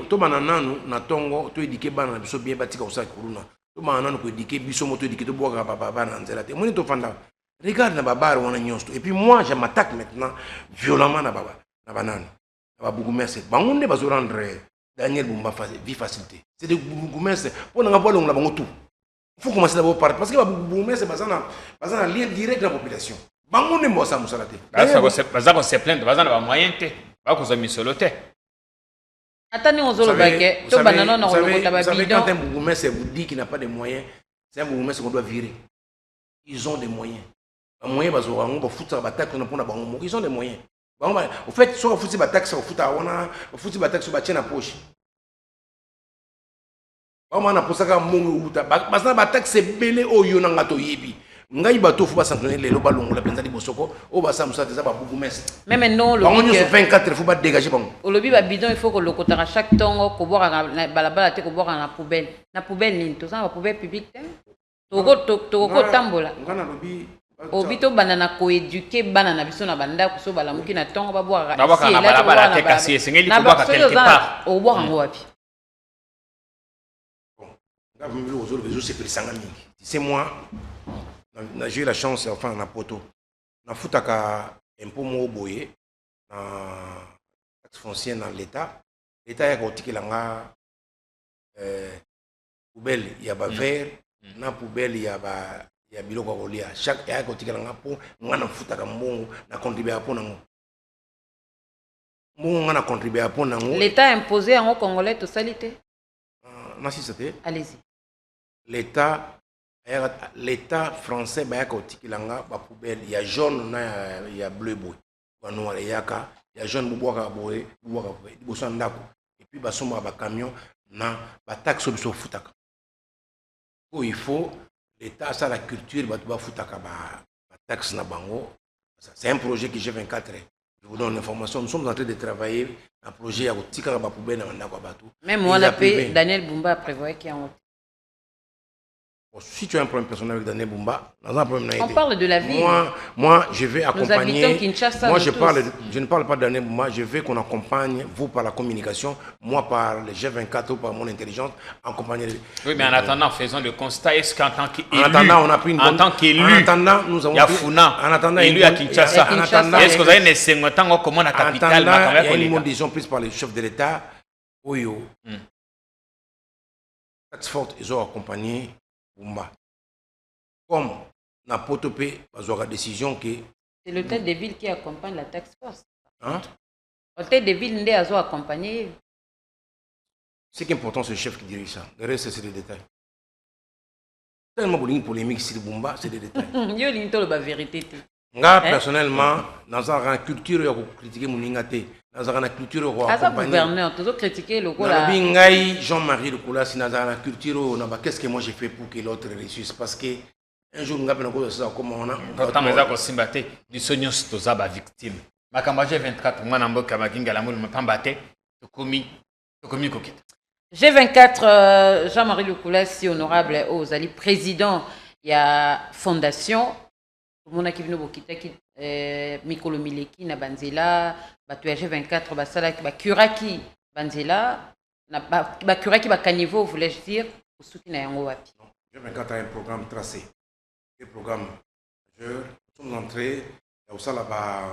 To banana na tongo to éduquer bana biso bien batika au sac kuruna. To banana ko éduquer biso moto éduquer to boka papa na nzela te. Moni to fanda. Regarde na babar wana nyonsto. Et puis moi je m'attaque maintenant violemment na baba na banane. Na babugoumesse. Bangonde bazo rendre Daniel Bumba vie facilité. C'est des bougoumesse pour na ngapolo ngla bango tout. Il faut commencer d'abord par parce que c'est un lien direct de la population. Bango ne mosa musalate. Bazako se plaindre, bazana ba moyen te. Bako za misolote. Attendez on zolo baké, to banana na lokota ba bidon. Quand un bourgmestre vous dit qu'il n'a pas de moyens, c'est un bourgmestre qu'on doit virer. Ils ont des moyens. Les moyens bazo on va foutre ba taxe pour na bango. Ils ont des moyens. Au fait, soit foutre ba taxe, ou foutre wana, foutre ba taxe ba tiena poche. Bamana posaka mongo uta basana bataxe belé oyo nanga to yebi ngai bato fu basanctionner lelo balongola penza di bosoko o basamusa teza ba bourgmestre même non le bango nyoso 24 fu ba dégager bango au lobby ba bidon il faut que le kotara chaque tongo ko boire na balabala te ko boire na poubelle ni to ça ba poubelle publique te to tambola ngana lobby obito banana ko éduquer banana biso na banda ko so balamuki na tongo ba boire na balabala te kasi esengeli ko boire quelque part au boire ngo wapi. C'est moi, j'ai eu la chance, enfin, na poto. Na foutaka un peu moins boyé, na taxe foncière dans l'État. L'État a côté langa poubelle, il y a ba verre, na poubelle il y a biloko kolia. Chaque ya côté langa po ngana foutaka mbongo na contribuer à pona ngo. Mbongo ngana contribuer à pona ngo. L'État a imposé en Congolais tout salité. Allez-y. L'État français ba yaka otikilanga ba poubelle il y a jaune na il y a bleu boy ba noir yaka il y a jaune bubwaka boy boso ndako et puis ba somba ba camion na ba taxe biso futaka. Il faut l'État ça la culture ba futaka ba taxe na bango. C'est un projet qui G24. Je vous donne l'information. Nous sommes en train de travailler un projet à otika ba poubelle na ndako bato. Même moi la paix Daniel Bumba prévoit qu'il y a un. Si tu as un problème personnel avec Daniel Bumba, on parle de la vie. Moi, je vais accompagner. Moi, je ne parle pas de Daniel Bumba. Je veux qu'on accompagne, vous par la communication, moi par le G24 ou par mon intelligence, accompagner. Oui, mais en attendant, faisons le constat. Est-ce qu'en tant qu'élu, on a pris une en tant qu'élu, nous avons élu à Kinshasa. Est-ce que vous avez une comment la capitale, il y a une décision prise par le chef de l'État. Oyo. Taxe forte, ils ont accompagné. Bumba. Comme na potopé, ils ont la décision que. C'est le tête des villes qui accompagne la taxe force. Hein? Hôtel de ville, Ndé a accompagné. Ce qui est important, c'est le chef qui dirige ça. Le reste, c'est des détails. Tellement de polémique sur Bumba, c'est des détails. Yo linto la vérité. Moi, personnellement, dans la culture, je critiquer mon ingate. Dans la culture, je accompagner. Gouverneur, toujours critiquer le Kola. Jean-Marie le Kola, si dans la culture, qu'est-ce que moi j'ai fait pour que l'autre réussisse? Parce que un jour, nous avons ça comme on a. Quand on a combattu, nous sommes tous victimes. Ma campagne 24, moi, je suis commis Kokit. G24, Jean-Marie Lukula, si honorable aux Ali, président, il y a fondation. Mon équipe nous qui Mikolo Mileki na Banzela, batu G24 basala ba Kuraki Banzela, na ba Kuraki ba Kanivo, voulais-je dire, pour ceux qui n'ont pas wapi. G24 a un programme tracé, un programme majeur. Nous sommes entrés au Salaba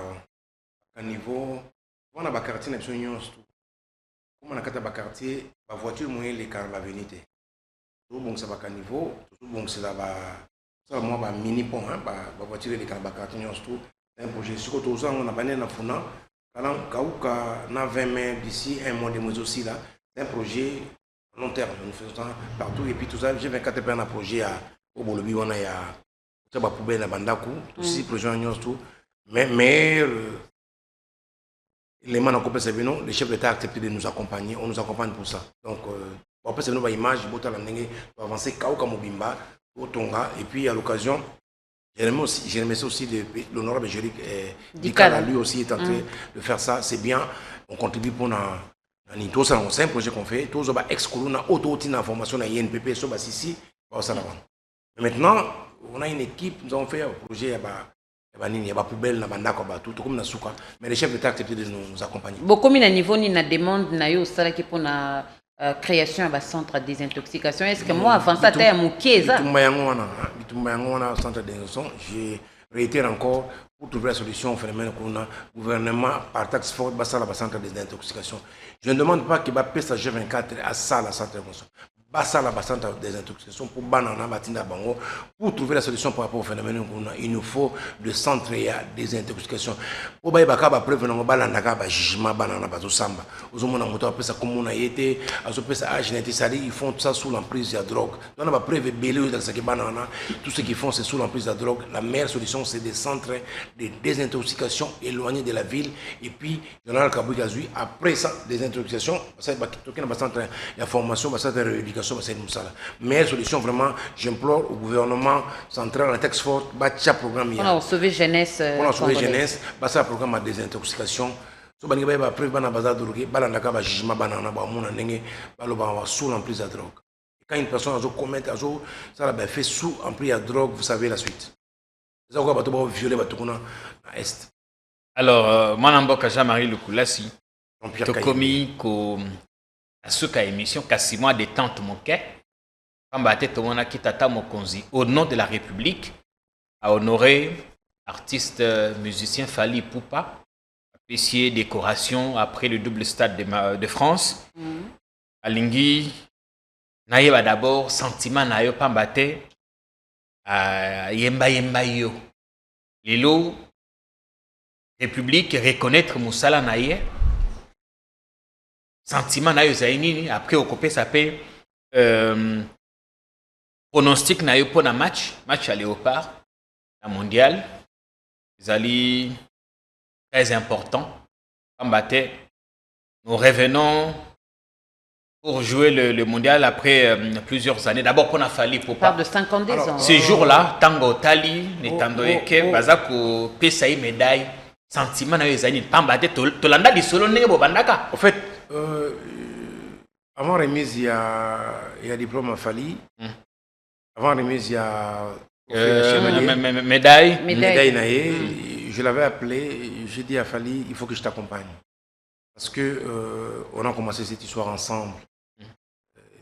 Kanivo, on a ba quartier na besoin tout. Comme on a quatre ba quartier, ba voiture moyen les car la venite. Tout bon ça ba Kanivo, tout bon c'est là ba ça moi ba mini pont hein ba voiture les carbacartons tout un projet sur tout ça on a bané na funa quand kauka na 20 mai d'ici un mois de mois aussi là un projet long terme nous faisons ça partout et puis tout ça j'ai 24 per un projet à au Bolobi on a ya ça ba poubelle na bandaku tout ces projets en tout mais les man en compétence non le chef d'État a accepté de nous accompagner on nous accompagne pour ça donc on peut se nous ba image bota la ndenge avancer kauka mobimba Tonga, et puis à l'occasion, je remercie aussi l'honorable Jéric Dikala, lui aussi est en train de faire ça, c'est bien, on contribue pour c'est un projet qu'on fait, tous les ex-colons, auto information à INPP, ici, maintenant, on a une équipe, nous avons fait un projet, il y a poubelle, tout comme Nasuka, mais les chefs d'État acceptent de nous accompagner. Beaucoup de niveau, ni na demande, na yo, ça qui pour na création d'un centre de désintoxication. Est-ce que moi, avant ça, tu as mon Kiesa? Centre de désintoxication, j'ai réitéré encore pour trouver la solution au phénomène qu'on a. Gouvernement, par taxe forte, ça la centre de désintoxication. Je ne demande pas qu'il va payer sa G24 à ça, la centre de désintoxication. Bassa la centre de désintoxication pour banana batinda bango pour trouver la solution par rapport au phénomène qu'on a. Il nous faut de centre de désintoxication. Pour bailler bakaba preuve non balanda kaba jugement banana bazo samba. Aux hommes on a monté après ça comme on a été, à ce ça a génétique ça ils font ça sous l'emprise de la drogue. On a pas preuve belé dans ce qui banana, tout ce qu'ils font c'est sous l'emprise de la drogue. La meilleure solution c'est des centres de désintoxication éloignés de la ville et puis General Kabou Gazui après ça désintoxication ça va toquer dans centre la formation ça rééducation. Meilleure solution, vraiment, j'implore au gouvernement central, la taxe forte, bâtir programme. On a sauvé jeunesse. On a sauvé jeunesse, bâtir programme de désintoxication. So, il y a après, il y a bazar de drogue, il y a un jugement, il y a sous l'emprise de drogue. Quand une personne a commis, ça a fait sous emprise de drogue, vous savez la suite. C'est ça qu'on va violer à l'Est. Alors, moi, je suis Jean-Marie Lukulasi. Tu as commis ce cas émission quasiment détente mon quai au nom de la République à honorer artiste musicien Fali Poupa apprécié décoration après le double stade de France Alingui naïba d'abord sentiment naïo pambate yemba yemba yo lelo République reconnaître Moussala naïe sentiment na yo zaini après occupé ça paie pronostic na yo pour un match à Léopard la mondiale zali très important combattre nous revenons pour jouer le mondial après plusieurs années d'abord pour na Fali pour pas de 50 ans ce jour-là tango tali netando eke bazako pesa médaille sentiment na yo zaini pambate to landa di solo ndenge bo bandaka en fait avant remise, il y a diplôme à Fali. Avant remise, il y a médaille. Je l'avais appelé, j'ai dit à Fali, il faut que je t'accompagne. Parce que on a commencé cette histoire ensemble.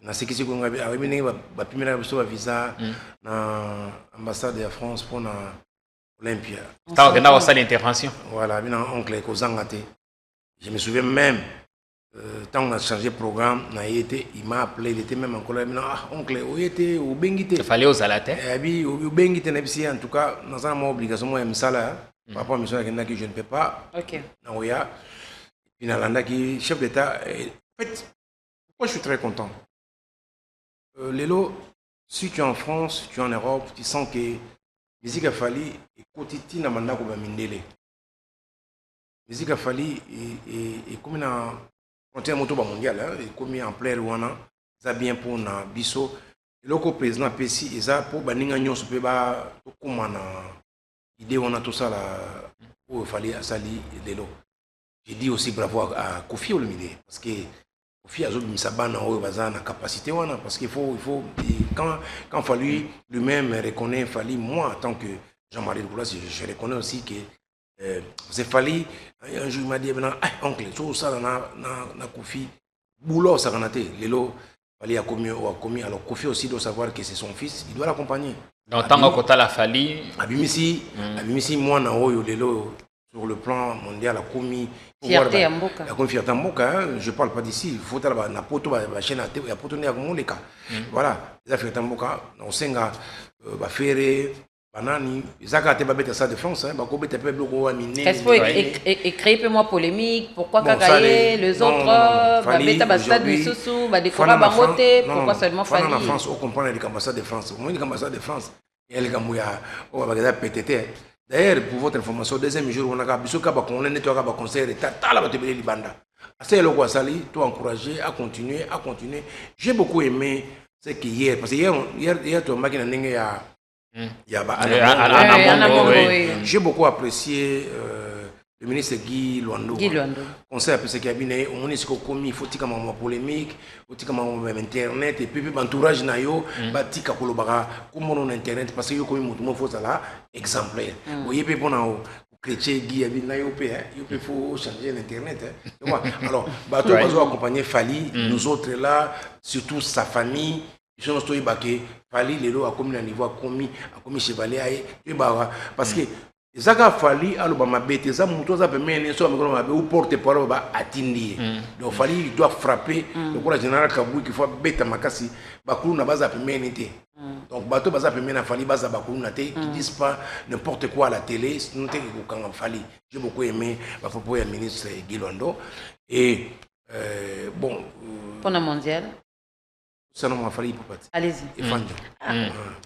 Dans ce qui s'est passé, on a eu visa dans l'ambassade de France pour l'Olympia. Tu as eu l'intervention. Voilà, oncle Kozangate. Je me souviens même. Quand on a changé de programme, il m'a appelé, il était même encore là. Oncle, où était au Bengite? Il fallait aux alates. Au Bengite, en tout cas, nous avons une obligation, moi, par rapport à la mission que je ne peux pas. Ok. Finalanda qui chef d'État. En fait, moi je suis très content. Lélo, si tu es en France, tu es en Europe, tu sens que musique a fallu et quotidien na manda ko ba mindele. Musique a fallu et comme na frontière moto ba mondial et comme en plein Rwanda, ça bien pour na biso. Le président PC eza pour baninga nyonso pe ba kuma na idée on a tout ça là où il fallait sali Lélo. J'ai dit aussi bravo à Kofi Olomide parce que Kofi a joué Sabana au bazana capacité wana parce qu'il faut quand fallu lui-même reconnaît fallu moi en tant que Jean-Marie Nicolas je reconnais aussi que c'est fallu un jour il m'a dit oncle tout ça na Kofi boulot ça ranaté Lélo fallait a commis alors Kofi aussi doit savoir que c'est son fils il doit l'accompagner donc tant que la fali abimisi moi na oyo Lélo sur le plan mondial, la commis fierté à Mboka. La fierté à Mboka, je ne parle pas d'ici. Il faut avoir la poto, la chaîne à télé, la poto à les cas. Voilà, la fierté à Mboka, on sait que Ferré, Banani, Zaka te babete ça de France, hein, Bako bete peuple ko amine. Est-ce que créer peu moins polémique, pourquoi Kakaye, les autres, babeta bastade Misusu, ba décorer Bangote, pourquoi seulement Fali? En France, on comprend les ambassades de France. Au moins les ambassades de France, et les Gamouya, on va regarder PTT. D'ailleurs, pour votre information, deuxième jour, on a biso kaba on est toi kaba conseil de tala ba tebeli libanda. Assez le quoi sali, toi encourager à continuer. J'ai beaucoup aimé ce que hier parce que hier tu m'as dit j'ai beaucoup apprécié le ministre Guy Luando. Conseil après ce cabinet, on est commis, il faut que ma polémique, il faut que internet et puis l'entourage na yo, batika kolobara, comme on internet parce que yo comme mutumo faut ça là exemplaire. Vous voyez pe bon chrétien Guy abi na yo pe, il faut changer l'internet. Alors, bato bazo accompagner Fali, nous autres là, surtout sa famille. Je ne sais pas que Fali Lélo a commis un niveau a commis chevalier parce que Zaka Fali alobama bete za muto za pemene so mikolo mabe ou porte parole ba atindi. Donc Fali il doit frapper le cours général Kabou qu'il faut beta makasi bakulu na baza pemene té. Donc bato baza pemene Fali baza bakulu na té qui disent pas n'importe quoi à la télé, sinon té ko Fali. J'ai beaucoup aimé la propos du ministre Guy Luando et bon pour la mondiale ça non m'a fallu pour partir. Allez-y.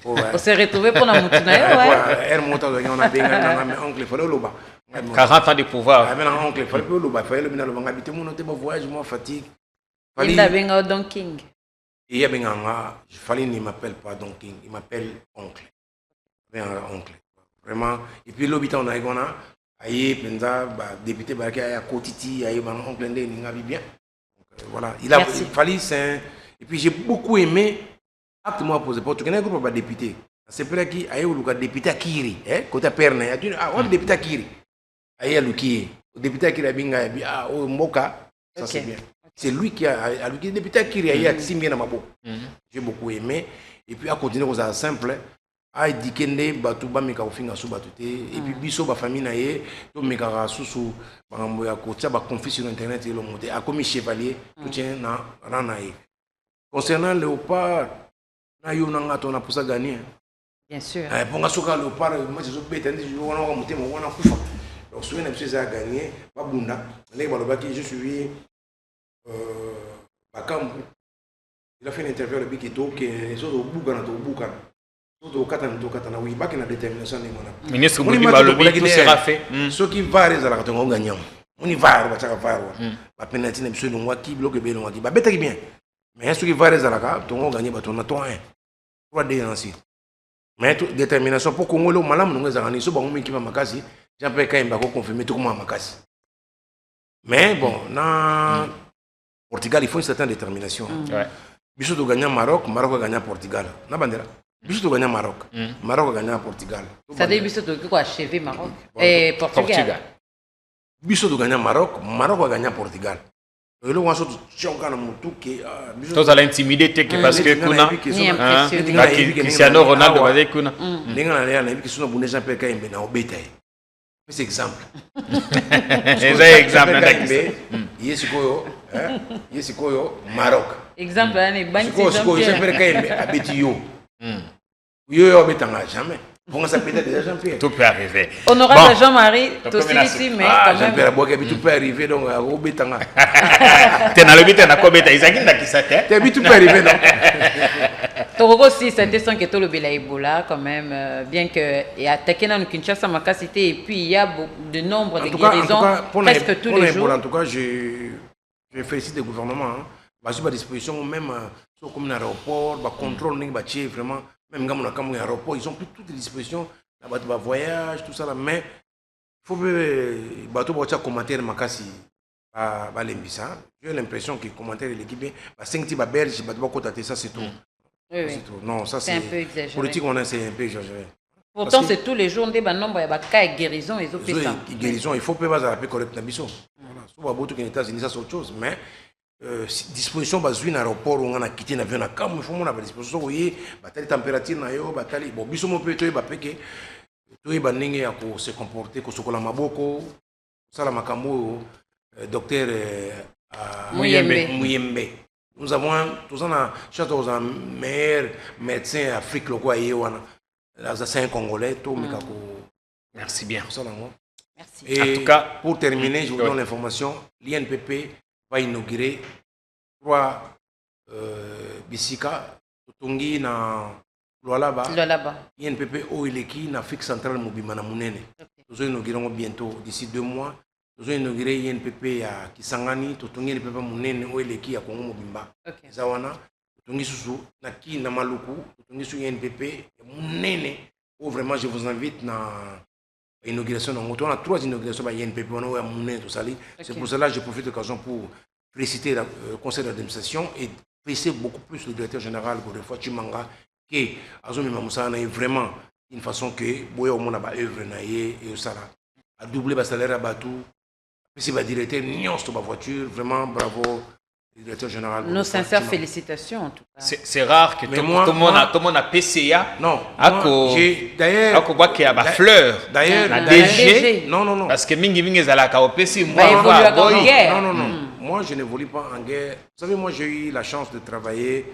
On s'est retrouvé pour la moutinaï, ouais. Elle monte à on a bien un oncle, il fallait le bas. 40 ans de pouvoir. Il oncle, il fallait le bas, il fallait le bien le habiter mon hôtel, mon voyage, moi fatigue. Il a bien un Don King. Et il y a bien un, je fallait ne m'appelle pas Don King, il m'appelle oncle. Bien oncle. Vraiment. Et puis l'habitant on a eu aïe, penza, député Baraka, à Kotiti, aïe, mon oncle, il n'a bien. Voilà. Il a fallu c'est et puis j'ai beaucoup aimé acte-moi posé pour tout un groupe de députés. C'est vrai qu'il y a eu le député Kiri, côté Perne, il y a un député Kiri. Il y a le député Kiri a bien au Moka, ça c'est bien. C'est lui qui a le député Kiri, il y a Simien Amabo. J'ai beaucoup aimé. Et puis à continuer aux simple, à Dikende, Batouba Meka Ofinga Soubatute, et puis Bisso, ma famille naïe, tout Meka Soussou, Baramboya Kotia, confie sur internet et le monté, a commis chevalier, tout tient dans Ranaï. Concernant Léopard, on a pour ça gagner. Bien sûr. Pour que Léopard, moi je suis bête, je suis monté, on a fait. Donc, si on a gagné, pas Bunda, je suis Bakambu. Il a fait une interview avec Bikito, qui est sur le Bougan, au Katana, oui, bac in la détermination des monarques. Ministre Boudiba, tout sera fait. Ceux qui varent les alatons gagnants. On y va, on va faire voir. La pénalité n'est plus de qui bloque le Waki. Bah, bête bien. Mais ceux qui varent les alatons, on gagne, on a ton 1. 3 D ainsi. Mais détermination pour Congo, le malam, nous avons ce bon qui va m'acasser. J'appelle quand même confirmer tout le monde m'acasser. Mais bon, dans Portugal, il faut une certaine détermination. Bichot de gagner Maroc, Maroc a gagné Portugal. Na bandera. Bichot de gagner Maroc, Maroc a gagné Portugal. Ça dit Bichot de quoi achever Maroc et Portugal. Bichot de gagner Maroc, Maroc a gagné Portugal. Et là on a sorti chonga na mutu que tous allez intimider parce que kuna Cristiano Ronaldo va dire kuna linga na na qui sont bonnes gens pe ka imbe na obetaye. C'est exemple. C'est exemple d'exemple. Yesikoyo Maroc. Exemple, Sikoyo Jean-Pierre Kayembe abeti yo. Yo betanga jamais. On s'appelle déjà Jean-Pierre. Tout peut arriver. Honorable Jean-Marie, ici, mais ah, quand même. Jean-Pierre Aboua, tout peut arriver, donc à Robetanga. T'es dans le but, t'es dans Kobeta, Isaac, t'as qui ça t'est? Tout peut arriver, non? Toro aussi, c'était sans que tout le Bela Ebola, quand même, bien que et attaqué dans le Kinshasa, ma cité, et puis il y a de nombre de guérisons presque tous les jours. En tout cas, je félicite le gouvernement. Hein. Bah, sur la disposition, même comme l'aéroport, le contrôle, vraiment, même dans l'aéroport, ils ont pris toutes les dispositions, le voyage, tout ça. Là, mais il faut que les commentaires j'ai l'impression que les commentaires de l'équipe, 5 types de Belges, ça c'est tout. Oui. Non, ça c'est un peu exagéré. Politique, c'est un peu exagéré. Pourtant, c'est tous les jours, on a un nombre de cas de guérison, ils ont fait ça. Guérison, il faut pas rappeler correctement. Souvent, aux États-Unis, ça c'est autre chose. Mais disposition, basée dans l'aéroport, on a quitté l'avion, il faut avoir disposition, vous voyez, la température, bon, biso mo peut être que tout est banning à se comporter, que ce soit la maboko, ça la makambo, docteur Mouyembe. Nous avons tous un meilleur médecin Afrique, c'est un Congolais, tout merci bien. Merci. Et en tout cas, pour terminer, je vous donne l'information, l'INPP va inaugurer 3 bisika, Totongi na Lualaba, INPP Oileki na Afrique centrale Mobima na Munene. Nous inaugurerons bientôt, d'ici 2 mois. Nous avons inauguré INPP à Kisangani, Totongi INPP Munene, Oileki à Congo Mobimba. Zawana, Totongi Susu, Naki Namaluku, Totongi Susu INPP Munene, où vraiment je vous invite à l'inauguration. On a 3 inaugurations à INPP, on a Munene, tout ça. C'est pour cela que je profite de l'occasion pour féliciter le conseil d'administration et féliciter beaucoup plus le directeur général, Godefroid Chimanga, qui a vraiment une façon que Boya au monde a œuvre et ça a doublé le salaire à Batou. C'est le directeur Nyons de ma voiture, vraiment bravo, le directeur général. Nos sincères félicitations en tout cas. C'est rare que tout le monde a PCA. Non, d'ailleurs, qu'il y a des fleurs. D'ailleurs, DG. Non. Parce que Mingi Zalaka au PC, non. Moi, je n'évolue pas en guerre. Vous savez, moi, j'ai eu la chance de travailler,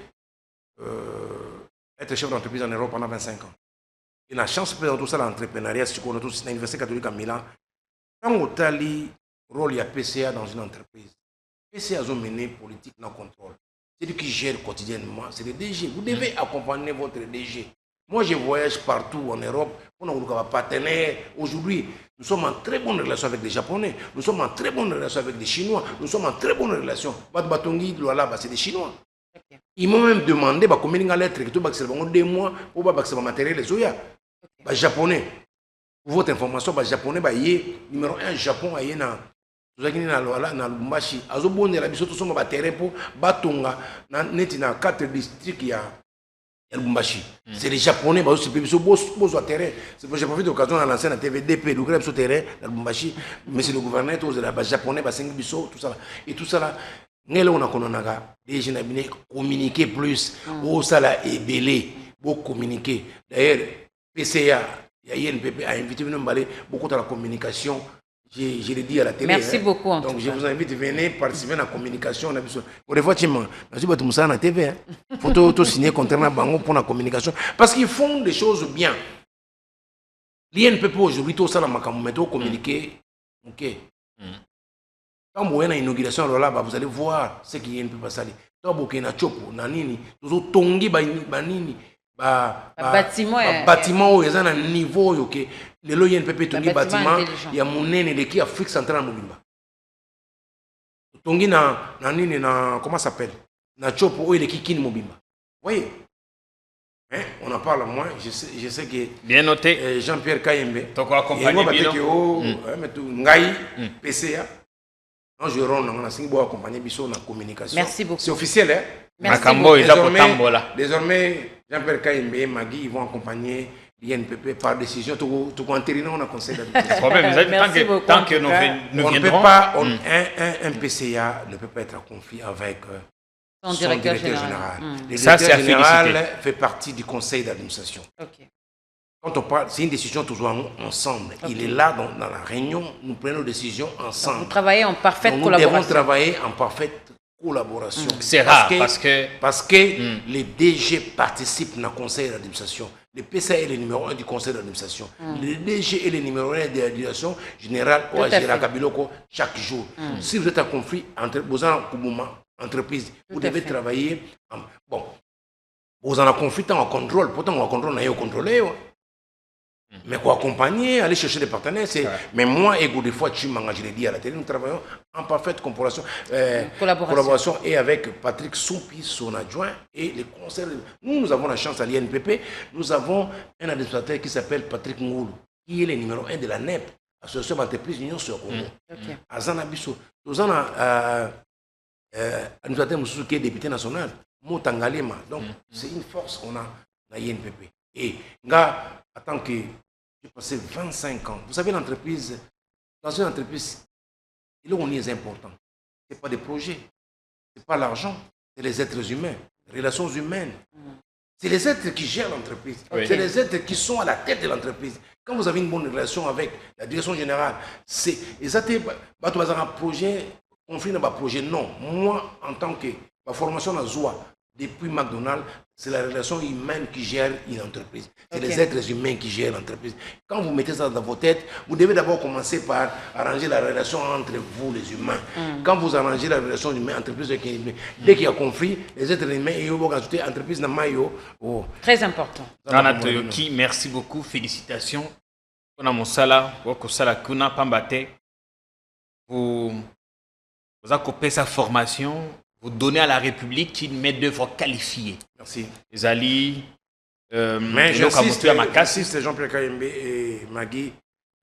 être chef d'entreprise en Europe pendant 25 ans. Et la chance de faire tout ça, l'entrepreneuriat, c'est qu'on a tous l'Université catholique à Milan. Quand on a le rôle de PCA dans une entreprise, PCA a mené politique non contrôle. C'est lui qui gère quotidiennement, c'est le DG. Vous devez accompagner votre DG. Moi, je voyage partout en Europe. On a un partenaire. Aujourd'hui, nous sommes en très bonne relation avec les Japonais. Nous sommes en très bonne relation avec les Chinois. Nous sommes en très bonne relation. Batongi, c'est des Chinois. Ils m'ont même demandé de communiquer à lettre que tout le 2 mois pour le matériel les Zoya. Les Japonais. Pour votre information, les Japonais, numéro 1, Japon, il y a na Lubumbashi. Azo bonne la biso tout son terrain pour Batonga. Na 4 districts il y a Lubumbashi. C'est les Japonais, c'est beau terrain. C'est pour que je profite de l'occasion de lancer la TVDP, le grève sur terrain, la Lubumbashi. Mais c'est le gouverneur, les Japonais, tout ça. Et tout ça là, nous avons déjà communiquer plus. Ça là est belé, beaucoup communiquer. D'ailleurs, PCA, INPP a invité beaucoup de la communication. Je l'ai dit à la télé. Merci beaucoup. Donc je vous invite à venir participer à la communication. Pour des fois, je suis à la TV. Il faut signer contrairement pour la communication. Parce qu'ils font des choses bien. L'INPP aujourd'hui, tout ça, la communiquer. Ok. Quand vous avez une inauguration, vous allez voir ce qu'il y a une peu passé. Quand vous avez un chopo, nanini, vous avez tongi banini, bâtiment où il y a un niveau ok. Le lo INPP tongi bâtiment, il y a mon nene qui Afrique centrale Mobimba. Tongi nanini na comment ça s'appelle? Na chopo où il est qui kin Mobimba. Voyez? On en parle moins. Je sais que bien noté. Jean-Pierre Kayembe. Donc accompagner Ngai PCA. Non, je rentre accompagner Bisso dans la communication. Merci beaucoup. C'est officiel, hein? Merci beaucoup. Désormais, Jean-Pierre Kayembe et Magui, ils vont accompagner l'INPP par décision. Tout on a conseil d'administration. Tant que nous viendrons. Un PCA ne peut pas être confié avec son directeur général. Le directeur général fait partie du conseil d'administration. Quand on parle, c'est une décision toujours ensemble. Il est là dans la réunion, nous prenons nos décisions ensemble. Vous travaillez en parfaite collaboration. Nous devons travailler en parfaite collaboration. C'est rare parce que les DG participent dans le conseil d'administration. Le PCA est le numéro 1 du conseil d'administration. Le DG est le numéro 1 de la direction générale au Agera Kabiloko chaque jour. Si vous êtes en conflit entre vos entreprises, vous devez travailler. Bon, vous en avez conflit en contrôle. Pourtant, on contrôle, on a contrôlé. Mais pour accompagner, aller chercher des partenaires, c'est. Mais moi, et des fois, je l'ai dit à la télé, nous travaillons en parfaite collaboration et avec Patrick Soupi, son adjoint, et les conseils. Nous avons la chance à l'INPP, nous avons un administrateur qui s'appelle Patrick Ngoulou, qui est le numéro 1 de la NEP, Association d'entreprise Union sur Congo. À Zanabiso, nous avons un administrateur qui est député national, Motangalema. Donc, c'est une force qu'on a dans l'INPP. Et, en tant que j'ai passé 25 ans, vous savez, l'entreprise, dans une entreprise, là où on est important. Ce n'est pas des projets, ce n'est pas l'argent, c'est les êtres humains, les relations humaines. C'est les êtres qui gèrent l'entreprise, c'est les êtres qui sont à la tête de l'entreprise. Quand vous avez une bonne relation avec la direction générale, c'est exactement un projet, conflit dans un projet. Non, moi, en tant que ma formation à Zoua, depuis McDonald's, c'est la relation humaine qui gère une entreprise. C'est les êtres humains qui gèrent l'entreprise. Quand vous mettez ça dans vos têtes, vous devez d'abord commencer par arranger la relation entre vous, les humains. Quand vous arrangez la relation humaine, entreprise, dès qu'il y a conflit, les êtres humains, ils vont ajouter entreprise dans maillot. Très important. Nana Toyoki, merci beaucoup, félicitations. On a mon sala, kuna pambate. Vous avez coupé sa formation. Vous donnez à la République une main-d'œuvre qualifiée. Merci. Les alliés, mais j'insiste, Jean-Pierre Kayembe et Magui,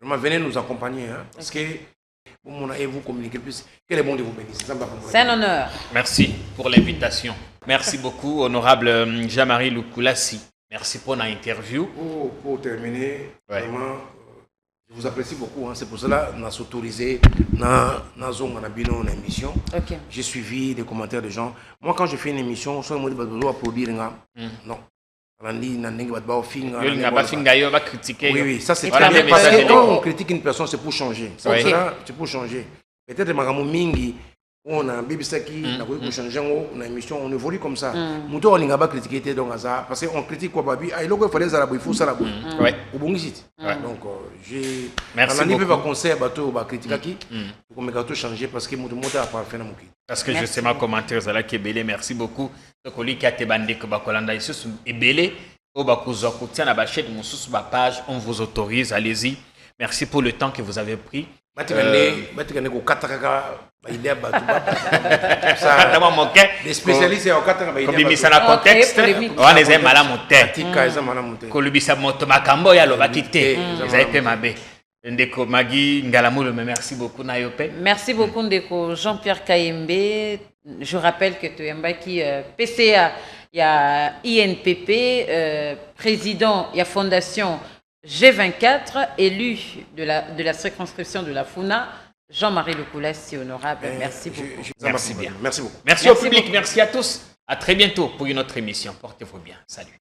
venez nous accompagner. Hein, parce que vous communiquez plus. Quel est bon de vous bénir. C'est un honneur. Merci pour l'invitation. Merci beaucoup, honorable Jean-Marie Lukulassi. Merci pour l'interview. Pour terminer, vraiment, je vous apprécie beaucoup. Hein. C'est pour cela qu'on a s'autorisé dans une émission. J'ai suivi les commentaires des gens. Moi, quand je fais une émission, je vais applaudir. Non. Oui, ça c'est très bien. Parce que quand on critique une personne, c'est pour changer. C'est pour changer. Peut-être que Mingi, on a Bibisaki, on a changé une émission, on évolue comme ça. Nous on a critiqué parce qu'on critique quoi Babi, il faut les arabes, il faut ça la bouille. Donc j'ai un peu de conseil à critiquer qui pour me gâteau changer parce que mon a pas fait mon parce que je sais ma commentaire Zala qui est belé, merci beaucoup. Donc on lit qu'à te bandé que Bakolanda ici est belé au Bakuzo Koutian à Bachet mon sous ma page, on vous autorise, allez-y. Merci pour le temps que vous avez pris. Les spécialistes au contexte on les aime à la montée kolubisa moto makambo ya lobakite ezaipe mabe ndeko Magui Ngalamulo, merci beaucoup Nayope. Merci beaucoup ndeko Jean-Pierre Kayembe. Je rappelle que tu es qui PCA, il y a INPP, président, il y a fondation G24, élu de la circonscription de la Funa, Jean-Marie Lukulassi, honorable. Merci beaucoup. Merci bien. Merci beaucoup. Merci au public, merci à tous. À très bientôt pour une autre émission. Portez-vous bien. Salut.